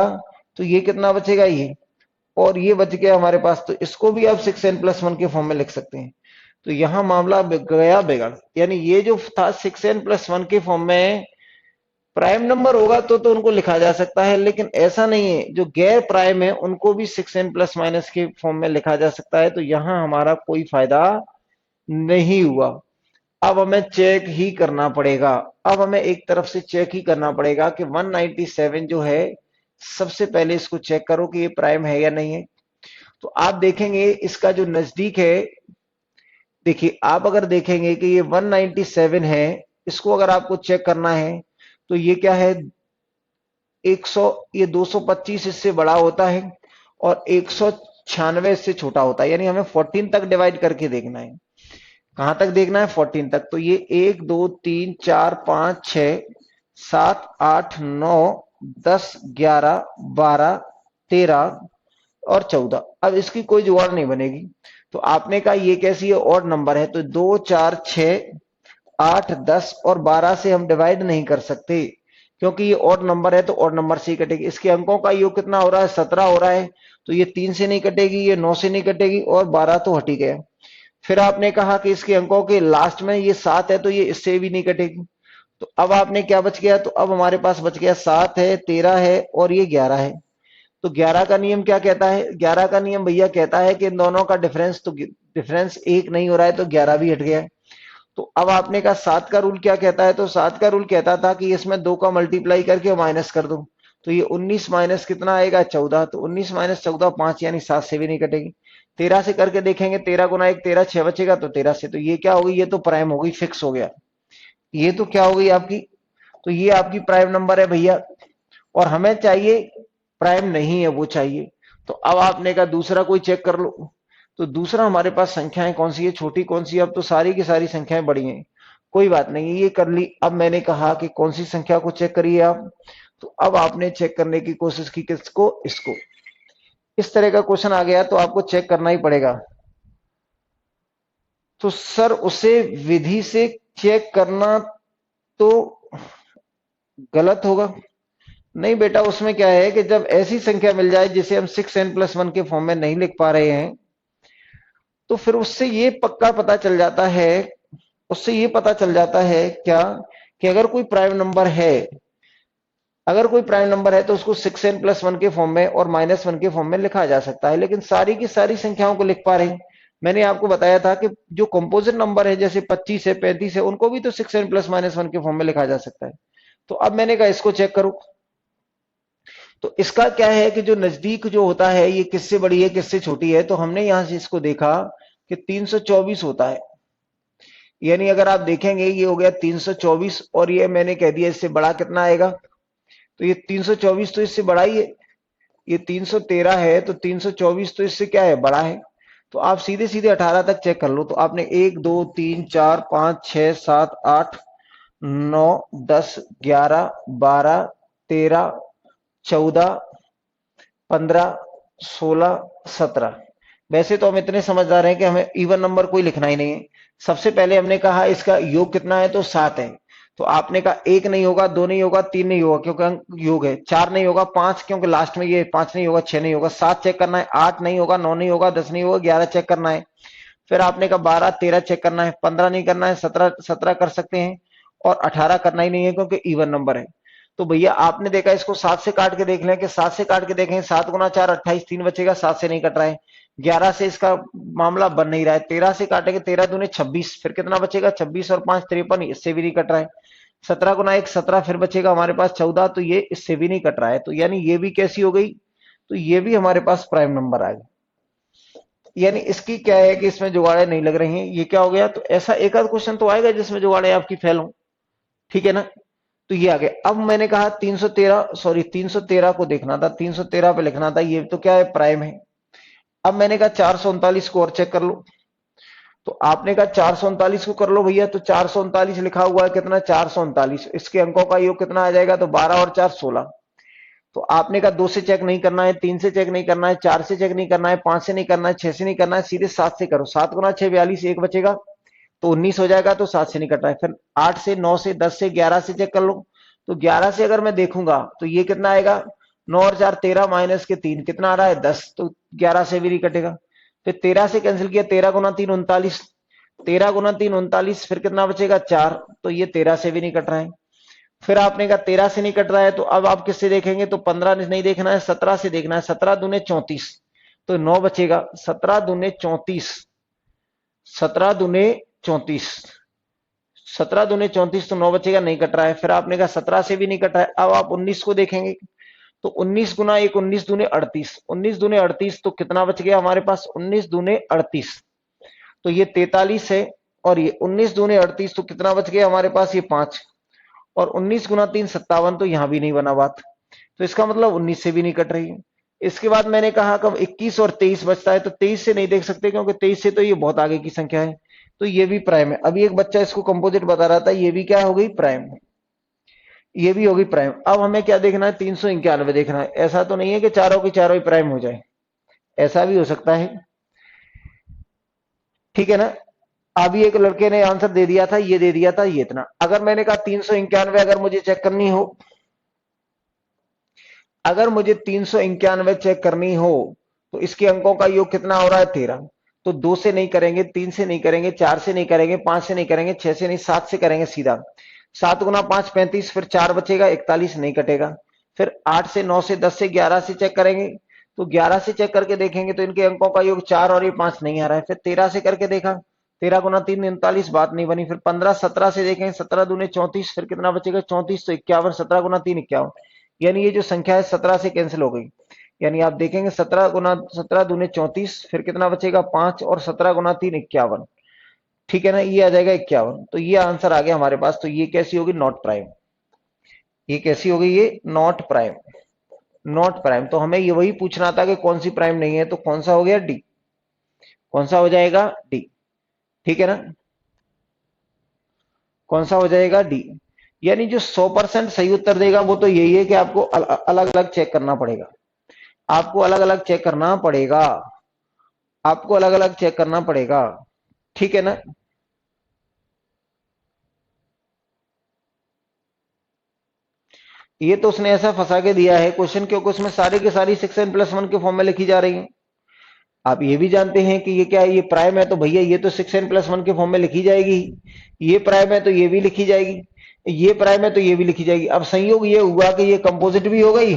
तो ये कितना बचेगा? ये। और ये बच गया हमारे पास, तो इसको भी आप 6n प्लस 1 के फॉर्म में लिख सकते हैं। तो यहां मामला गया बिगड़। यानी ये जो था 6n प्लस 1 के फॉर्म में प्राइम नंबर होगा तो उनको लिखा जा सकता है, लेकिन ऐसा नहीं है। जो गैर प्राइम है उनको भी 6n प्लस माइनस के फॉर्म में लिखा जा सकता है। तो यहां हमारा कोई फायदा नहीं हुआ। अब हमें चेक ही करना पड़ेगा। अब हमें एक तरफ से चेक ही करना पड़ेगा कि 197 जो है, सबसे पहले इसको चेक करो कि ये प्राइम है या नहीं है। तो आप देखेंगे इसका जो नजदीक है, देखिए आप अगर देखेंगे कि ये 197 है, इसको अगर आपको चेक करना है तो ये क्या है? 100, ये 225 इससे बड़ा होता है और 196 इससे छोटा होता है। यानी हमें 14 तक डिवाइड करके देखना है। कहां तक देखना है? 14 तक। तो ये 1 2 3 4 5 6 7 8 9 10 11 12 13 और 14। अब इसकी कोई जुगाड़ नहीं बनेगी। तो आपने कहा ये कैसी है? ऑड नंबर है, तो 2 4 6 8 10 और 12 से हम डिवाइड नहीं कर सकते, क्योंकि ये ऑड नंबर है तो ऑड नंबर से ही कटेगी। इसके अंकों का योग कितना हो रहा है? 17 हो रहा है, तो ये 3 से नहीं कटेगी, ये 9 से नहीं कटेगी, और 12 तो हट ही गया। फिर आपने कहा कि इसके अंकों के लास्ट में ये 7 है, तो ये इससे भी नहीं कटेगी। तो अब आपने क्या बच गया? तो अब हमारे पास बच गया 7 है, 13 है और ये 11 है। तो 11 का नियम क्या कहता है? 11 का नियम भैया कहता है कि इन दोनों का डिफरेंस 1 नहीं हो रहा है, तो 11 भी हट गया। तो अब आपने कहा 7 का रूल क्या कहता है? तो 7 का रूल कहता था कि इसमें 2 का मल्टीप्लाई करके माइनस कर दो, तो ये 19 माइनस कितना आएगा? 14। तो 19 माइनस 14 5, यानी 7 से भी नहीं कटेगी। 13 से करके देखेंगे, 13 गुना 1 13, 6 बचेगा, तो 13 से। तो ये क्या होगी? ये तो प्राइम हो गई, फिक्स हो गया। ये तो क्या हो गई आपकी? तो ये आपकी प्राइम नंबर है भैया। और हमें चाहिए प्राइम नहीं है, वो चाहिए। तो अब आपने कहा दूसरा कोई चेक कर लो। तो दूसरा हमारे पास संख्याएं कौन सी है, छोटी कौन सी है? अब तो सारी की सारी संख्याएं बड़ी हैं। कोई बात नहीं, ये कर ली। अब मैंने कहा कि कौन सी संख्या को चेक करिए आप। तो अब आपने चेक करने की कोशिश की किसको, इसको। इस तरह का क्वेश्चन आ गया तो आपको चेक करना ही पड़ेगा। तो सर उसे विधि से चेक करना तो गलत होगा। नहीं बेटा, उसमें क्या है कि जब ऐसी संख्या मिल जाए जिसे हम 6n+1 के फॉर्म में नहीं लिख पा रहे हैं, तो फिर उससे ये पक्का पता चल जाता है, उससे ये पता चल जाता है क्या, कि अगर कोई प्राइम नंबर है, अगर कोई प्राइम नंबर है तो उसको 6n+1 के फॉर्म में और -1 के फॉर्म में लिखा जा सकता है। लेकिन सारी की सारी संख्याओं को लिख पा रहे हैं। मैंने आपको बताया था कि जो कंपोजिट नंबर है जैसे 25 है, 35 है, उनको भी तो 6n+-1 के फॉर्म में लिखा जा सकता है। तो अब मैंने कहा इसको चेक करो। तो इसका क्या है कि जो नजदीक जो होता है ये किससे बड़ी है किससे छोटी है, तो हमने यहां से इसको देखा कि 324 होता है। यानी अगर आप देखेंगे ये हो गया 324, और ये मैंने कह दिया इससे बड़ा कितना आएगा, तो ये 324 तो इससे बड़ा ही है। ये 313 है तो 324 तो इससे क्या है, बड़ा है। तो आप सीधे सीधे 18 तक चेक कर लो। तो आपने 1 2 3 4 5 6 7 8 9 10 11 12 13 14 15 16 17। वैसे तो हम इतने समझदार हैं कि हमें इवन नंबर कोई लिखना ही नहीं है। सबसे पहले हमने कहा इसका योग कितना है, तो 7 है। तो आपने कहा 1 नहीं होगा, 2 नहीं होगा, 3 नहीं होगा क्योंकि अंक योग है, 4 नहीं होगा, 5 क्योंकि लास्ट में ये 5 नहीं होगा, 6 नहीं होगा, 7 चेक करना है, 8 नहीं होगा, 9 नहीं होगा, 10 नहीं होगा, 11 चेक करना है। फिर आपने कहा 12 13 चेक करना है, 15 नहीं करना है, 17 17 कर सकते हैं, और 18 करना ही नहीं है क्योंकि इवन नंबर है। तो भैया आपने देखा इसको 7 से काट के देख लें, कि 7 से काट के देखें, 7 गुना 4 28, 3 बचेगा, 7 से नहीं कट रहा है। 11 से इसका मामला बन नहीं रहा है, 13 से काटेंगे, 13 दूने 26, फिर कितना बचेगा, 26 और 5 53, इससे भी नहीं कट रहा है। 17 गुना 1 17, फिर बचेगा हमारे पास 14, तो ये इससे भी नहीं कट रहा है। तो यानी ये भी कैसी हो गई, तो ये भी हमारे पास प्राइम नंबर आ गया। यानी इसकी क्या है कि इसमें जुगाड़े नहीं लग रही हैं। ये क्या हो गया, तो ऐसा एक आध क्वेश्चन तो आएगा जिसमें जुगाड़े आपकी फेल हो, ठीक है ना। तो ये आ गया। अब मैंने कहा 313, सॉरी 313 को देखना था, 313 पे लिखना था, ये तो क्या है, प्राइम है। अब मैंने कहा 439 को और चेक कर लो। तो आपने कहा 439 को कर लो भैया, तो 439 लिखा हुआ है कितना, 439, इसके अंकों का योग कितना आ जाएगा, तो 12 और 4 16। तो आपने कहा 2 से चेक नहीं करना है, 3 से चेक नहीं करना है, 4 से चेक नहीं करना है, 5 से नहीं करना है, 6 से नहीं करना है, सीधे 7 से करो। 7 गुना 6 42, एक बचेगा, तो 19 हो जाएगा, तो 7 से नहीं कट रहा है। फिर 8 से 9 से 10 से 11 से चेक कर लो। तो 11 से अगर मैं देखूंगा तो ये कितना आएगा, 9 और 4 13 माइनस के 3 कितना आ रहा है, 10, तो 11 से भी नहीं कटेगा। फिर 13 से कैंसिल किया, 13 गुना 3 39, 13 गुना 3 39, फिर कितना बचेगा, 4, तो ये 13 से भी नहीं कट रहा है। फिर आपने कहा 13 से नहीं कट रहा है, तो अब आप किससे देखेंगे, तो 15 नहीं देखना है, 17 से देखना है। 17 दूने 34, तो 9 बचेगा, 17 दूने 34, 17 दूने 34, 17 दूने 34, तो 9 बचेगा, नहीं कट रहा है। फिर आपने कहा 17 से भी नहीं कट रहा है। अब आप 19 को देखेंगे, तो 19 गुना 1 19 दूने 38, 19 दूने 38, तो कितना बच गया हमारे पास, 19 दूने 38, तो ये 43 है। और ये 19 दूने 38, तो कितना बच गया हमारे पास, ये 5, और 19 गुना 3 57, तो यहां भी नहीं बना बात। तो इसका मतलब 19 से भी नहीं कट रही है। इसके बाद मैंने कहा कब 21 और 23 बचता है, तो 23 से नहीं देख सकते क्योंकि 23 से तो ये बहुत आगे की संख्या है, तो ये भी प्राइम है। अभी एक बच्चा इसको कंपोजिट बता रहा था, ये भी क्या हो गई, प्राइम, ये भी होगी प्राइम। अब हमें क्या देखना है, 391 देखना है। ऐसा तो नहीं है कि चारों की चारों ही प्राइम हो जाए, ऐसा भी हो सकता है, ठीक है ना। अभी एक लड़के ने आंसर दे दिया था, ये दे दिया था, ये इतना। अगर मैंने कहा 391 अगर मुझे चेक करनी हो, अगर मुझे 391 चेक करनी हो, तो इसके अंकों का योग कितना हो रहा है, 13। तो 2 से नहीं करेंगे, 3 से नहीं करेंगे, 4 से नहीं करेंगे, 5 से नहीं करेंगे, 6 से नहीं, 7 से करेंगे सीधा। 7 गुना 5 35, फिर 4 बचेगा, 41 नहीं कटेगा। फिर 8 से 9 से 10 से 11 से चेक करेंगे, तो 11 से चेक करके देखेंगे तो इनके अंकों का योग 4 और ये 5 नहीं आ रहा है। फिर 13 से करके देखा, 13 गुना 3 39, बात नहीं बनी। फिर 15 17 से देखें, 17 दूने 34, फिर कितना बचेगा, 34, तो 51, 17 गुना 3 51, यानी ये जो संख्या है 17 से कैंसिल हो गई। यानी आप देखेंगे 17 गुना 17 दूने 34, फिर कितना बचेगा, 5, और 17 गुना 3 51, ठीक है ना, ये आ जाएगा 51। तो ये आंसर आ गया हमारे पास। तो ये कैसी होगी, नॉट प्राइम। ये कैसी हो गई, ये नॉट प्राइम, नॉट प्राइम। तो हमें ये वही पूछना था कि कौन सी प्राइम नहीं है, तो कौन सा हो गया, डी। कौन सा हो जाएगा, डी, ठीक है ना, कौन सा हो जाएगा, डी। यानी जो 100% सही उत्तर देगा वो तो यही है कि आपको अलग अलग चेक करना पड़ेगा, आपको अलग अलग चेक करना पड़ेगा, आपको अलग अलग चेक करना पड़ेगा। ठीक है ना। ये तो उसने ऐसा फंसा के दिया है क्वेश्चन, क्योंकि उसमें सारी की सारी 6n+1 के फॉर्म में लिखी जा रही है। आप ये भी जानते हैं कि ये क्या है, ये प्राइम है तो भैया ये तो 6n+1 के फॉर्म में लिखी जाएगी, ये प्राइम है तो ये भी लिखी जाएगी, ये प्राइम है तो ये भी लिखी जाएगी। अब संयोग ये हुआ कि ये कंपोजिट भी हो गई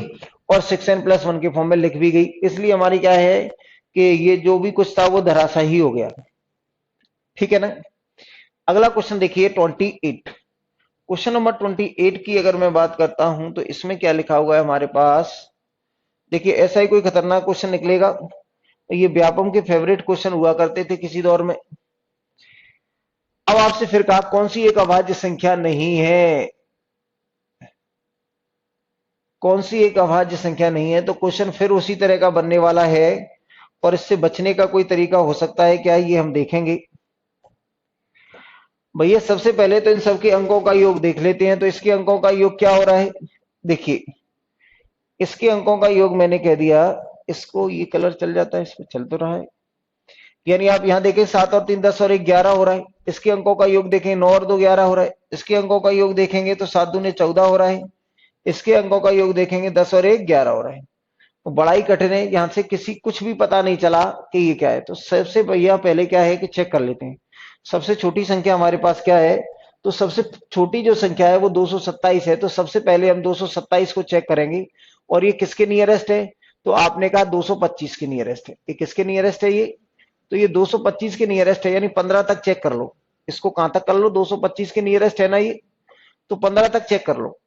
और 6n+1 के फॉर्म में लिख भी गई, इसलिए हमारी क्या है कि ये जो भी कुछ था वो धराशायी हो गया। ठीक है ना। अगला क्वेश्चन देखिए 28। क्वेश्चन नंबर 28 की अगर मैं बात करता हूं तो इसमें क्या लिखा हुआ है हमारे पास। देखिए ऐसा ही कोई खतरनाक क्वेश्चन निकलेगा। ये व्यापम के फेवरेट क्वेश्चन हुआ करते थे किसी दौर में। अब आपसे फिर कहा कौन सी एक अभाज्य संख्या नहीं है, कौन सी एक अभाज्य संख्या नहीं है। तो क्वेश्चन फिर उसी तरह का बनने वाला है और इससे बचने का कोई तरीका हो सकता है क्या, ये हम देखेंगे। भैया सबसे पहले तो इन सबके अंकों का योग देख लेते हैं। तो इसके अंकों का योग क्या हो रहा है, देखिए इसके अंकों का योग मैंने कह दिया, इसको ये कलर चल जाता है, इसमें चल तो रहा है। यानी आप यहां देखें 7 और 3 10 और 1 11 हो रहा है। इसके अंकों का योग देखें 9 और 2 11 हो रहा है। इसके अंकों का योग देखेंगे तो 7 दूने 14 हो रहा है। इसके अंकों का योग देखेंगे 10 और 1 11 हो रहा है। तो बड़ा ही कठिन है, यहां से किसी कुछ भी पता नहीं चला कि ये क्या है। तो सबसे भैया पहले क्या है कि चेक कर लेते हैं सबसे छोटी संख्या हमारे पास क्या है। तो सबसे छोटी जो संख्या है वो 227 है। तो सबसे पहले हम 227 को चेक करेंगे और ये किसके नियरेस्ट है। तो आपने कहा 225 के नियरेस्ट है। ये किसके नियरेस्ट है, ये तो ये 225 के नियरेस्ट है, यानी 15 तक चेक कर लो। इसको कहां तक कर लो, 225 के नियरेस्ट है ना ये, तो 15 तक चेक कर लो।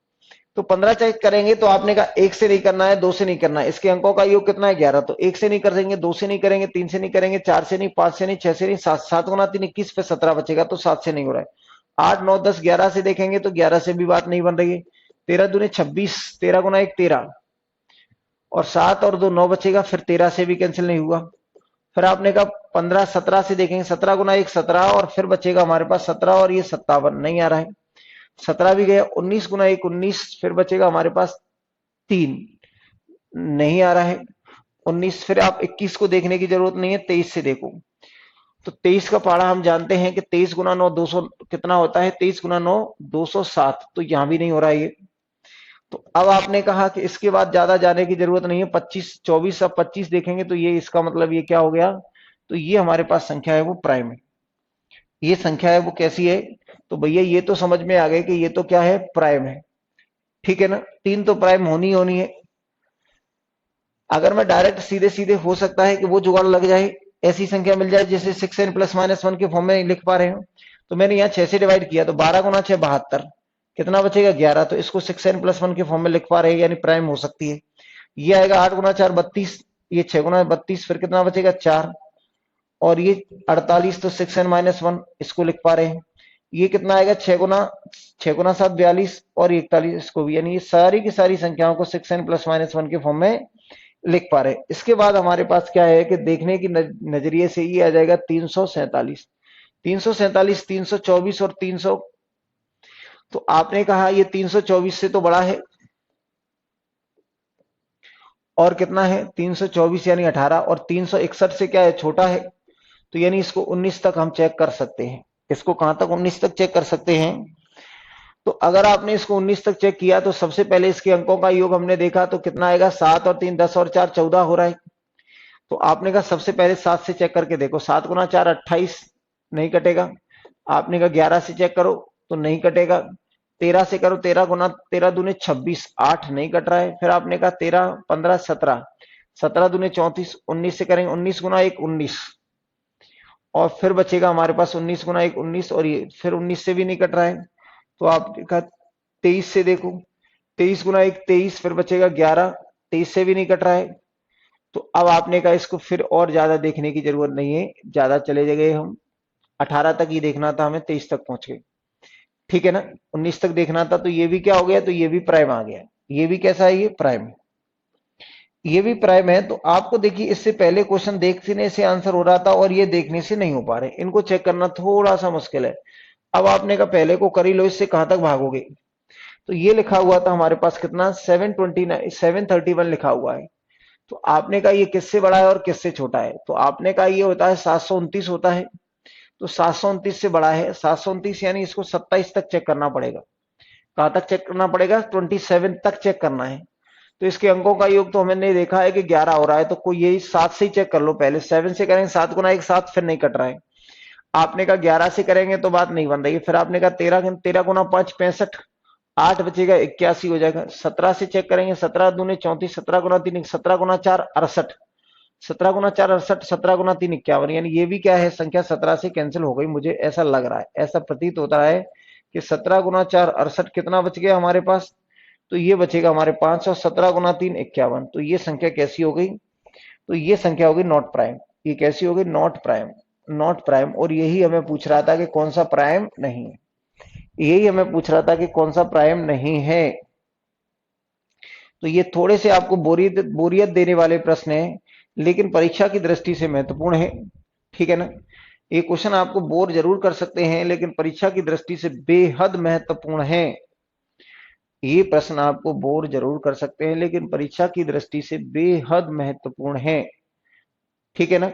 तो 15 चेक करेंगे तो आपने कहा 1 से नहीं करना है, 2 से नहीं करना है। इसके अंकों का योग कितना है 11। तो 1 से नहीं करेंगे, 2 से नहीं करेंगे, 3 से नहीं करेंगे, 4 से नहीं, 5 से नहीं, 6 से नहीं, 7 7 गुना 3 21 पे 17 बचेगा। तो 7 से नहीं हो रहा है। 8 9 10 11 से देखेंगे तो 11 से भी बात नहीं बन रही है। 13 दूने 26, 13 गुना 1 13 और 7 और 2 9 बचेगा। फिर 13 से भी कैंसिल नहीं हुआ। फिर आपने कहा 15 17 से देखेंगे, 17 गुना 1 17 और फिर बचेगा हमारे पास 17 और ये 57 नहीं आ रहा है। 17 भी गया। 19 गुना 1 19, फिर बचेगा हमारे पास 3 नहीं आ रहा है। 19 फिर आप 21 को देखने की जरूरत नहीं है, 23 से देखो। तो 23 का पहाड़ा हम जानते हैं कि 23 गुना 9 200 कितना होता है, 23 गुना 9 207। तो यहां भी नहीं हो रहा है ये। तो अब आपने कहा कि इसके बाद ज्यादा जाने की जरूरत नहीं है। 25 24 अब 25 देखेंगे तो ये इसका मतलब ये क्या हो गया, तो ये हमारे पास संख्या है वो प्राइम है। ये संख्या है वो कैसी है, तो भैया ये तो समझ में आ गए कि ये तो क्या है, प्राइम है। ठीक है ना। 3 तो प्राइम होनी होनी है। अगर मैं डायरेक्ट सीधे सीधे हो सकता है कि वो जुगाड़ लग जाए, ऐसी संख्या मिल जाए जैसे 6n+-1 के फॉर्म में लिख पा रहे हो। तो मैंने यहाँ 6 से डिवाइड किया तो 12 गुना 6 72, कितना बचेगा 11। तो इसको 6n+1 के फॉर्म में लिख पा रहे हैं, यानी प्राइम हो सकती है। ये आएगा 8 गुना 4 32, ये 6 गुना 32, फिर कितना बचेगा 4 और ये 48। तो 6n-1 इसको लिख पा रहे हैं। ये कितना आएगा 6 गुना 7 42 और 41 इसको भी, यानी ये सारी की सारी संख्याओं को 6n+-1 के फॉर्म में लिख पा रहे। इसके बाद हमारे पास क्या है कि देखने की नजरिए से ये आ जाएगा 347, 347 324 और 300। तो आपने कहा ये 324 से तो बड़ा है और कितना है 324 यानी 18 और 361 से क्या है छोटा है। तो यानी इसको 19 तक हम चेक कर सकते हैं। इसको कहां तक 19 तक चेक कर सकते हैं। तो अगर आपने इसको 19 तक चेक किया तो सबसे पहले इसके अंकों का योग हमने देखा तो कितना आएगा 7 और 3 10 और 4 14 हो रहा है। तो आपने कहा सबसे पहले 7 से चेक करके देखो, 7 गुना 4 28 नहीं कटेगा। आपने कहा 11 से चेक करो तो नहीं कटेगा। 13 से करो, 13 गुना 13 दूने 26 8 नहीं कट रहा है। फिर आपने कहा 13 15 17, 17 दूने 34, 19 से करेंगे 19 गुना 1 19 और फिर बचेगा हमारे पास 19 गुना 1 19 और ये फिर 19 से भी नहीं कट रहा है। तो आपने कहा 23 से देखो, 23 गुना 1 23, फिर बचेगा 11, 23 से भी नहीं कट रहा है। तो अब आपने कहा इसको फिर और ज्यादा देखने की जरूरत नहीं है, ज्यादा चले गए हम। 18 तक ही देखना था हमें, 23 तक पहुंच गए। ठीक है ना। 19 तक देखना था तो ये भी क्या हो गया, तो ये भी प्राइम आ गया। ये भी कैसा है, ये प्राइम है। ये भी प्राइम है। तो आपको देखिए इससे पहले क्वेश्चन देखने से आंसर हो रहा था और ये देखने से नहीं हो पा रहे, इनको चेक करना थोड़ा सा मुश्किल है। अब आपने कहा पहले को कर ही लो, इससे कहां तक भागोगे। तो ये लिखा हुआ था हमारे पास कितना 729 731 लिखा हुआ है। तो आपने कहा ये किससे बड़ा है और किससे छोटा है, तो आपने कहा ये होता है 729 होता है। तो 729 से बड़ा है, 729 यानी इसको 27 तक चेक करना पड़ेगा। कहां तक चेक करना पड़ेगा, 27 तक चेक करना है। तो इसके अंकों का योग तो हमने देखा है कि 11 हो रहा है, तो कोई यही 7 से ही चेक कर लो, पहले 7 से करेंगे, 7 गुना 1 7, फिर नहीं कट रहा है। आपने कहा 11 से करेंगे तो बात नहीं बन रही है, फिर आपने कहा 13 13 गुना 5 65, 8 बचेगा 81 हो जाएगा। 17 से चेक करेंगे, 17 दूने 34, 17 गुना 3 17 गुना 4 68, 17 गुना 4 68, 17 गुना 3 51, यानी ये भी क्या है संख्या 17 से कैंसिल हो गई, मुझे ऐसा लग रहा है, ऐसा प्रतीत होता है कि 17 गुना 4 68 कितना बच गया हमारे पास, तो ये बचेगा हमारे 5, और 17 गुना 3 51, तो ये संख्या कैसी हो गई, तो ये संख्या होगी नॉट प्राइम। ये कैसी होगी, नॉट प्राइम, नॉट प्राइम। और यही हमें पूछ रहा था कि कौन सा प्राइम नहीं है, यही हमें पूछ रहा था कि कौन सा प्राइम नहीं है। तो ये थोड़े से आपको बोरियत बोरियत देने वाले प्रश्न हैं, लेकिन परीक्षा की दृष्टि से महत्वपूर्ण है, ठीक है ना। ये क्वेश्चन आपको बोर जरूर कर सकते हैं, लेकिन परीक्षा की दृष्टि से बेहद महत्वपूर्ण है। ये प्रश्न आपको बोर जरूर कर सकते हैं, लेकिन परीक्षा की दृष्टि से बेहद महत्वपूर्ण है, ठीक है ना।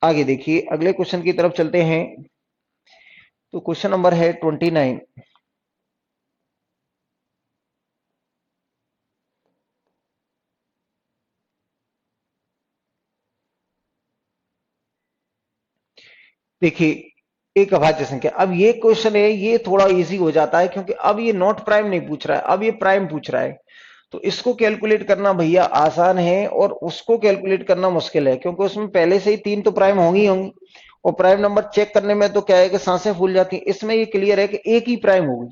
आगे देखिए, अगले क्वेश्चन की तरफ चलते हैं। तो क्वेश्चन नंबर है 29। देखिए, एक अभाज्य संख्या, अब ये क्वेश्चन है, ये थोड़ा इजी हो जाता है, क्योंकि अब ये नॉट प्राइम नहीं पूछ रहा है, अब ये प्राइम पूछ रहा है। तो इसको कैलकुलेट करना भैया आसान है, और उसको कैलकुलेट करना मुश्किल है, क्योंकि उसमें पहले से ही 3 तो प्राइम होंगी ही होंगी, और प्राइम नंबर चेक करने में तो क्या है कि सांसें फूल जाती हैं। इसमें ये क्लियर है कि एक ही प्राइम होगी,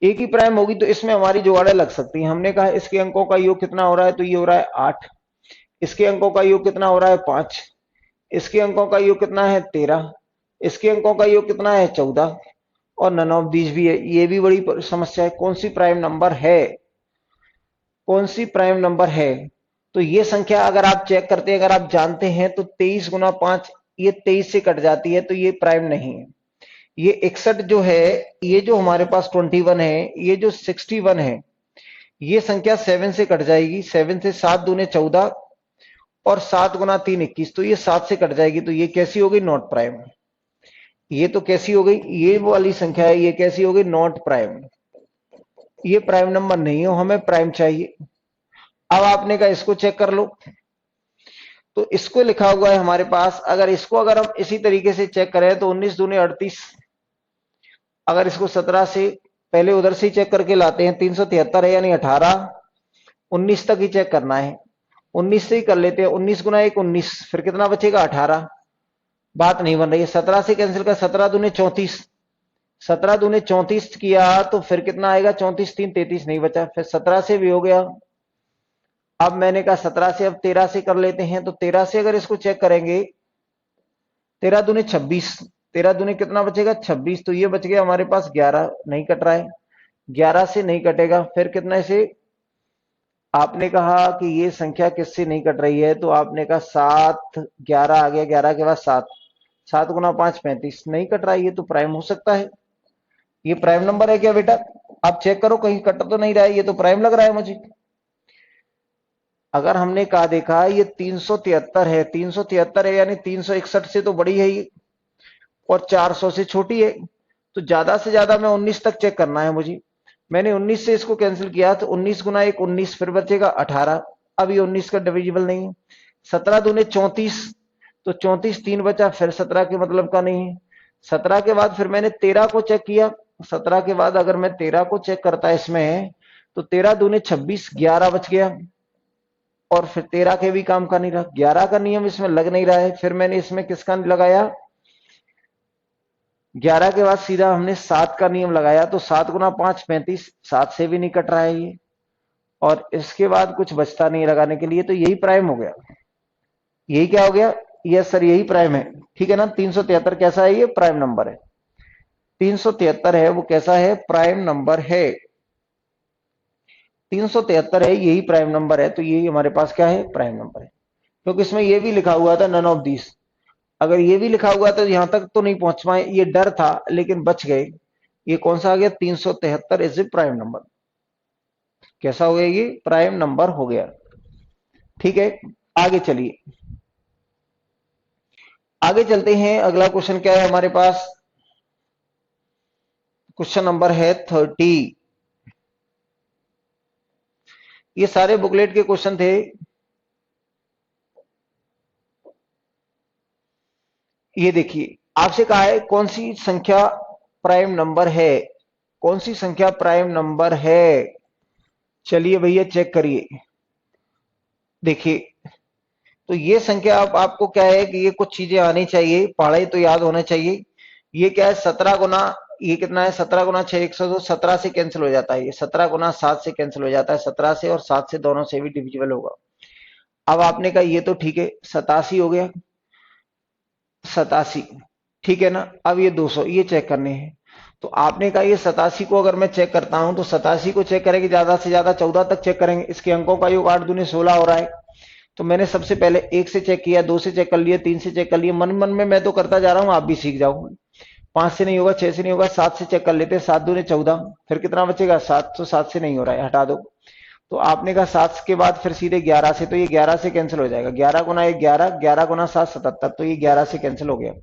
एक ही प्राइम होगी, तो इसमें हमारी जुगाड़ें लग सकती हैं। हमने कहा इसके अंकों का योग कितना हो रहा है, तो ये हो रहा है 8, इसके अंकों का योग कितना हो रहा है 5, इसके अंकों का योग कितना है 13, इसके अंकों का योग कितना है 14, और नन ऑफ दीज भी है। ये भी बड़ी समस्या है, कौन सी प्राइम नंबर है, कौन सी प्राइम नंबर है। तो ये संख्या अगर आप चेक करते हैं, अगर आप जानते हैं, तो 23 गुना 5 ये 23 से कट जाती है, तो ये प्राइम नहीं है। ये 61 जो है, ये जो हमारे पास 21 है, ये जो 61 है, ये संख्या 7 से कट जाएगी, 7 से 7 दूने 14, और 7 गुना 3 21, तो ये 7 से कट जाएगी, तो ये कैसी हो गई, नॉट प्राइम। ये तो कैसी हो गई, ये वो वाली संख्या है, ये कैसी हो गई, नॉट प्राइम। ये प्राइम नंबर नहीं हो, हमें प्राइम चाहिए। अब आपने कहा इसको चेक कर लो, तो इसको लिखा हुआ है हमारे पास, अगर इसको अगर हम इसी तरीके से चेक करें, तो 19 दूने 38, अगर इसको 17 से पहले उधर से ही चेक करके लाते हैं, 373 है, यानी 18 19 तक ही चेक करना है, 19 से ही कर लेते हैं। 19 गुना 1 19, फिर कितना बचेगा 18, बात नहीं बन रही है। 17 से कैंसिल कर, 17 दूने 34, 17 दूने 34 किया, तो फिर कितना आएगा, 34 3 33, नहीं बचा, फिर 17 से भी हो गया। अब मैंने कहा 17 से अब 13 से कर लेते हैं, तो 13 से अगर इसको चेक करेंगे, 13 दूने 26, 13 दूने कितना बचेगा 26, तो ये बच गया हमारे पास 11, नहीं कट रहा है, 11 से नहीं कटेगा, फिर कितना से आपने कहा कि ये संख्या किससे नहीं कट रही है, तो आपने कहा 7 11 आ गया, 11 के बाद 7, 7 गुना 5 35, नहीं कट रहा है, ये तो प्राइम हो सकता है। ये प्राइम नंबर है क्या बेटा, आप चेक करो कहीं कट तो नहीं रहा है, ये तो प्राइम लग रहा है मुझे। अगर हमने कहा देखा ये 373 है, 373 है, यानी 361 से तो बड़ी है ये, और 400 से छोटी है, तो ज्यादा से ज्यादा मैं 19 तक चेक करना है मुझे। मैंने 19 से इसको कैंसिल किया, तो 19 गुना 1 19, फिर बचेगा 18, अब ये 19 का डिविजिबल नहीं है। 17 दूने 34, तो 34 3 बचा, फिर 17 के मतलब का नहीं है। 17 के बाद फिर मैंने 13 को चेक किया, 17 के बाद अगर मैं 13 को चेक करता इसमें, तो 13 दूने 26, 11 बच गया, और फिर 13 के भी काम का नहीं रहा, 11 का नियम इसमें लग नहीं रहा है। फिर मैंने इसमें किसका लगाया, 11 के बाद सीधा हमने 7 का नियम लगाया, तो 7 गुना 5 35, 7 से भी नहीं कट रहा है ये, और इसके बाद कुछ बचता नहीं लगाने के लिए, तो यही प्राइम हो गया। यही क्या हो गया, यस सर यही प्राइम है, ठीक है ना। 373 कैसा है, ये प्राइम नंबर है, 373 है वो कैसा है, प्राइम नंबर है, 373 है, यही प्राइम नंबर है, तो यही हमारे पास क्या है, प्राइम नंबर है। क्योंकि इसमें ये भी लिखा हुआ था नन ऑफ दिस, अगर ये भी लिखा हुआ था तो यहां तक तो नहीं पहुंच पाए, ये डर था लेकिन बच गए, ये कौन सा आ गया 373 इज ए प्राइम नंबर। कैसा हो गया, ये प्राइम नंबर हो गया। ठीक है, आगे चलिए, आगे चलते हैं। अगला क्वेश्चन क्या है हमारे पास, क्वेश्चन नंबर है 30। ये सारे बुकलेट के क्वेश्चन थे। ये देखिए, आपसे कहा है कौन सी संख्या प्राइम नंबर है, कौन सी संख्या प्राइम नंबर है। चलिए भैया चेक करिए, देखिए तो ये संख्या आपको क्या है कि ये कुछ चीजें आनी चाहिए, पढ़ाई तो याद होना चाहिए। ये क्या है 17 गुना, ये कितना है 17 गुना 6 102, 17 से कैंसिल हो जाता है, ये 17 गुना 7 से कैंसिल हो जाता है, 17 से और 7 से दोनों से भी डिविजिबल होगा। अब आपने कहा ये तो ठीक है, 87 हो गया, 87 ठीक है ना। अब ये 200 ये चेक करने हैं, तो आपने कहा ये 87 को अगर मैं चेक करता हूं तो 87 को चेक करेंगे ज्यादा से ज्यादा 14 तक चेक करेंगे, इसके अंकों का योग 8 दूनी 16 हो रहा है। तो मैंने सबसे पहले 1 से चेक किया, 2 से चेक कर लिया, 3 से चेक कर लिया, मन मन में मैं तो करता जा रहा हूं, आप भी सीख जाओ। 5 से नहीं होगा, 6 से नहीं होगा, 7 से चेक कर लेते हैं, 7 दूने 14, फिर कितना बचेगा 7, तो 7 से नहीं हो रहा है, हटा दो। तो आपने कहा 7 के बाद फिर सीधे 11 से, तो ये 11 से कैंसिल हो जाएगा, 11 गुना 1 11, 11 गुना 7 77, तो ये 11 से कैंसिल हो गया।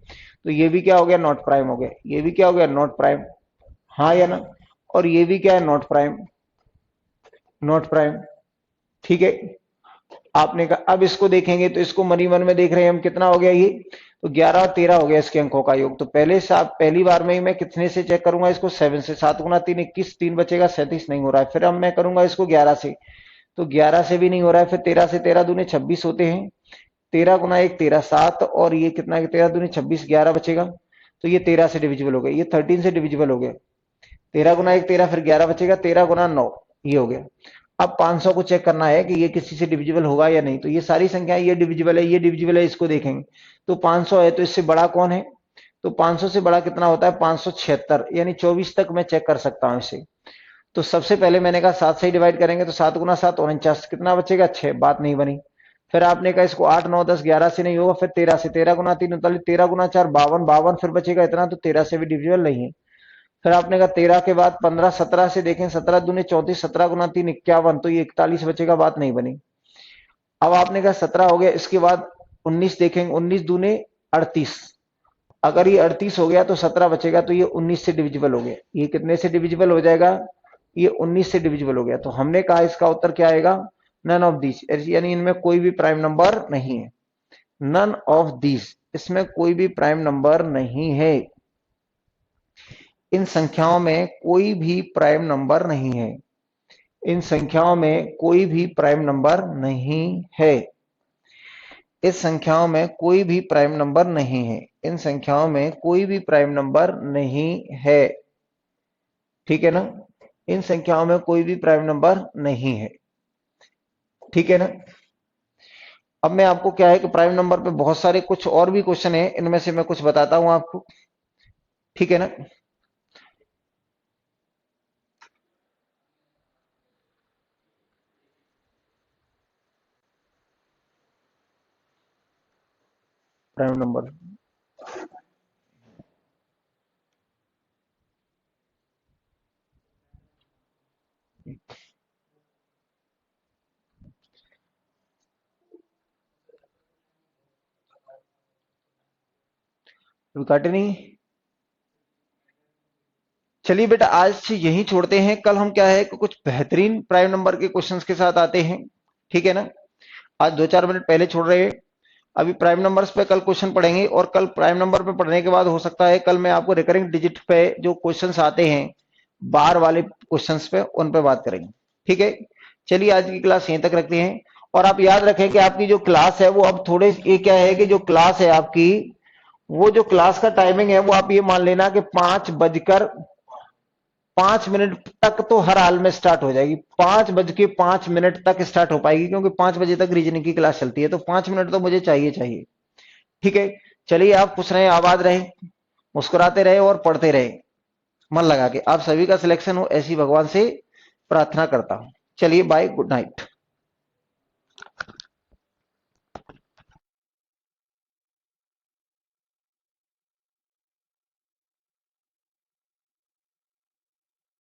तो ये भी क्या हो गया नॉट प्राइम हो गया, ये भी क्या हो गया नॉट प्राइम, हाँ या ना। और ये भी क्या है नॉट प्राइम, नॉट प्राइम। ठीक है, आपने कहा अब इसको देखेंगे तो इसको मनी मन में देख रहे हैं हम, कितना हो गया ये, तो 11 और 13 हो गया इसके अंकों का योग। तो पहले से आप पहली बार में ही मैं कितने से चेक करूंगा इसको, 7 से, 7 गुना 3 21, 3 बचेगा 37 नहीं हो रहा है। फिर अब मैं करूंगा इसको 11 से, तो 11 से भी नहीं हो रहा है। फिर 13 से, 13 दूने 26 होते हैं, 13 गुना 1 13 7, और ये कितना है 13 दूने 26 11 बचेगा, तो ये 13 से डिविजिबल हो गया, ये 13 से डिविजिबल हो गया। 13 गुना 1 13, फिर 11 बचेगा, 13 गुना 9 ये हो गया। अब 500 को चेक करना है कि ये किसी से डिविजिबल होगा या नहीं, तो ये सारी संख्याएं ये डिविजिबल है, ये डिविजिबल है, इसको देखेंगे। तो 500 है तो इससे बड़ा कौन है, तो 500 से बड़ा कितना होता है 576, यानी 24 तक मैं चेक कर सकता हूं इसे। तो सबसे पहले मैंने कहा 7 से ही डिवाइड करेंगे, तो 7 गुना 7 49, कितना बचेगा 6, बात नहीं बनी। फिर आपने कहा इसको 8 9 10 11 से नहीं होगा, फिर 13 से, 13 गुना 3 39, 13 गुना 4 52 52, फिर बचेगा इतना, तो 13 से भी डिविजिबल नहीं है। फिर आपने कहा 13 के बाद 15 17 से देखें, 17 दूने 34, 17 गुना 3 51, तो ये 41 बचेगा, बात नहीं बनी। अब आपने कहा 17 हो गया, इसके बाद 19 देखेंगे, 19 दूने 38, अगर ये 38 हो गया तो 17 बचेगा, तो ये 19 से डिविजिबल हो गया। ये कितने से डिविजिबल हो जाएगा, ये 19 से डिविजिबल हो गया। तो हमने कहा इसका उत्तर क्या आएगा, नन ऑफ दीज, यानी इनमें कोई भी प्राइम नंबर नहीं है, नन ऑफ दीज, इसमें कोई भी प्राइम नंबर नहीं है, इन संख्याओं में कोई भी प्राइम नंबर नहीं है, इन संख्याओं में कोई भी प्राइम नंबर नहीं है, इस संख्याओं में कोई भी प्राइम नंबर नहीं है, इन संख्याओं में कोई भी प्राइम नंबर नहीं है। ठीक है ना, इन संख्याओं में कोई भी प्राइम नंबर नहीं है। ठीक है ना। अब मैं आपको क्या है कि प्राइम नंबर पे बहुत सारे कुछ और भी क्वेश्चन है, इनमें से मैं कुछ बताता हूं आपको। ठीक है ना, प्राइम नंबर काटे नहीं। चलिए बेटा आज से यही छोड़ते हैं, कल हम क्या है कि कुछ बेहतरीन प्राइम नंबर के क्वेश्चंस के साथ आते हैं। ठीक है ना, आज 2-4 मिनट पहले छोड़ रहे हैं, अभी प्राइम नंबर्स पे कल क्वेश्चन पढ़ेंगे, और कल प्राइम नंबर पे पढ़ने के बाद हो सकता है कल मैं आपको रिकरिंग डिजिट पे जो क्वेश्चंस आते हैं बार वाले क्वेश्चंस पे, उन पे बात करेंगे। ठीक है, चलिए आज की क्लास यहीं तक रखते हैं। और आप याद रखें कि आपकी जो क्लास है वो अब थोड़े, ये क्या है कि जो क्लास है आपकी, वो जो क्लास का टाइमिंग है वो आप ये मान लेना कि 5:05 तक तो हर हाल में स्टार्ट हो जाएगी, 5:05 तक स्टार्ट हो पाएगी, क्योंकि 5 बजे तक रीजनिंग की क्लास चलती है, तो 5 मिनट तो मुझे चाहिए चाहिए। ठीक है, चलिए आप खुश रहे, आबाद रहे, मुस्कुराते रहे और पढ़ते रहे, मन लगा के। आप सभी का सिलेक्शन हो ऐसी भगवान से प्रार्थना करता हूं। चलिए बाय, गुड नाइट।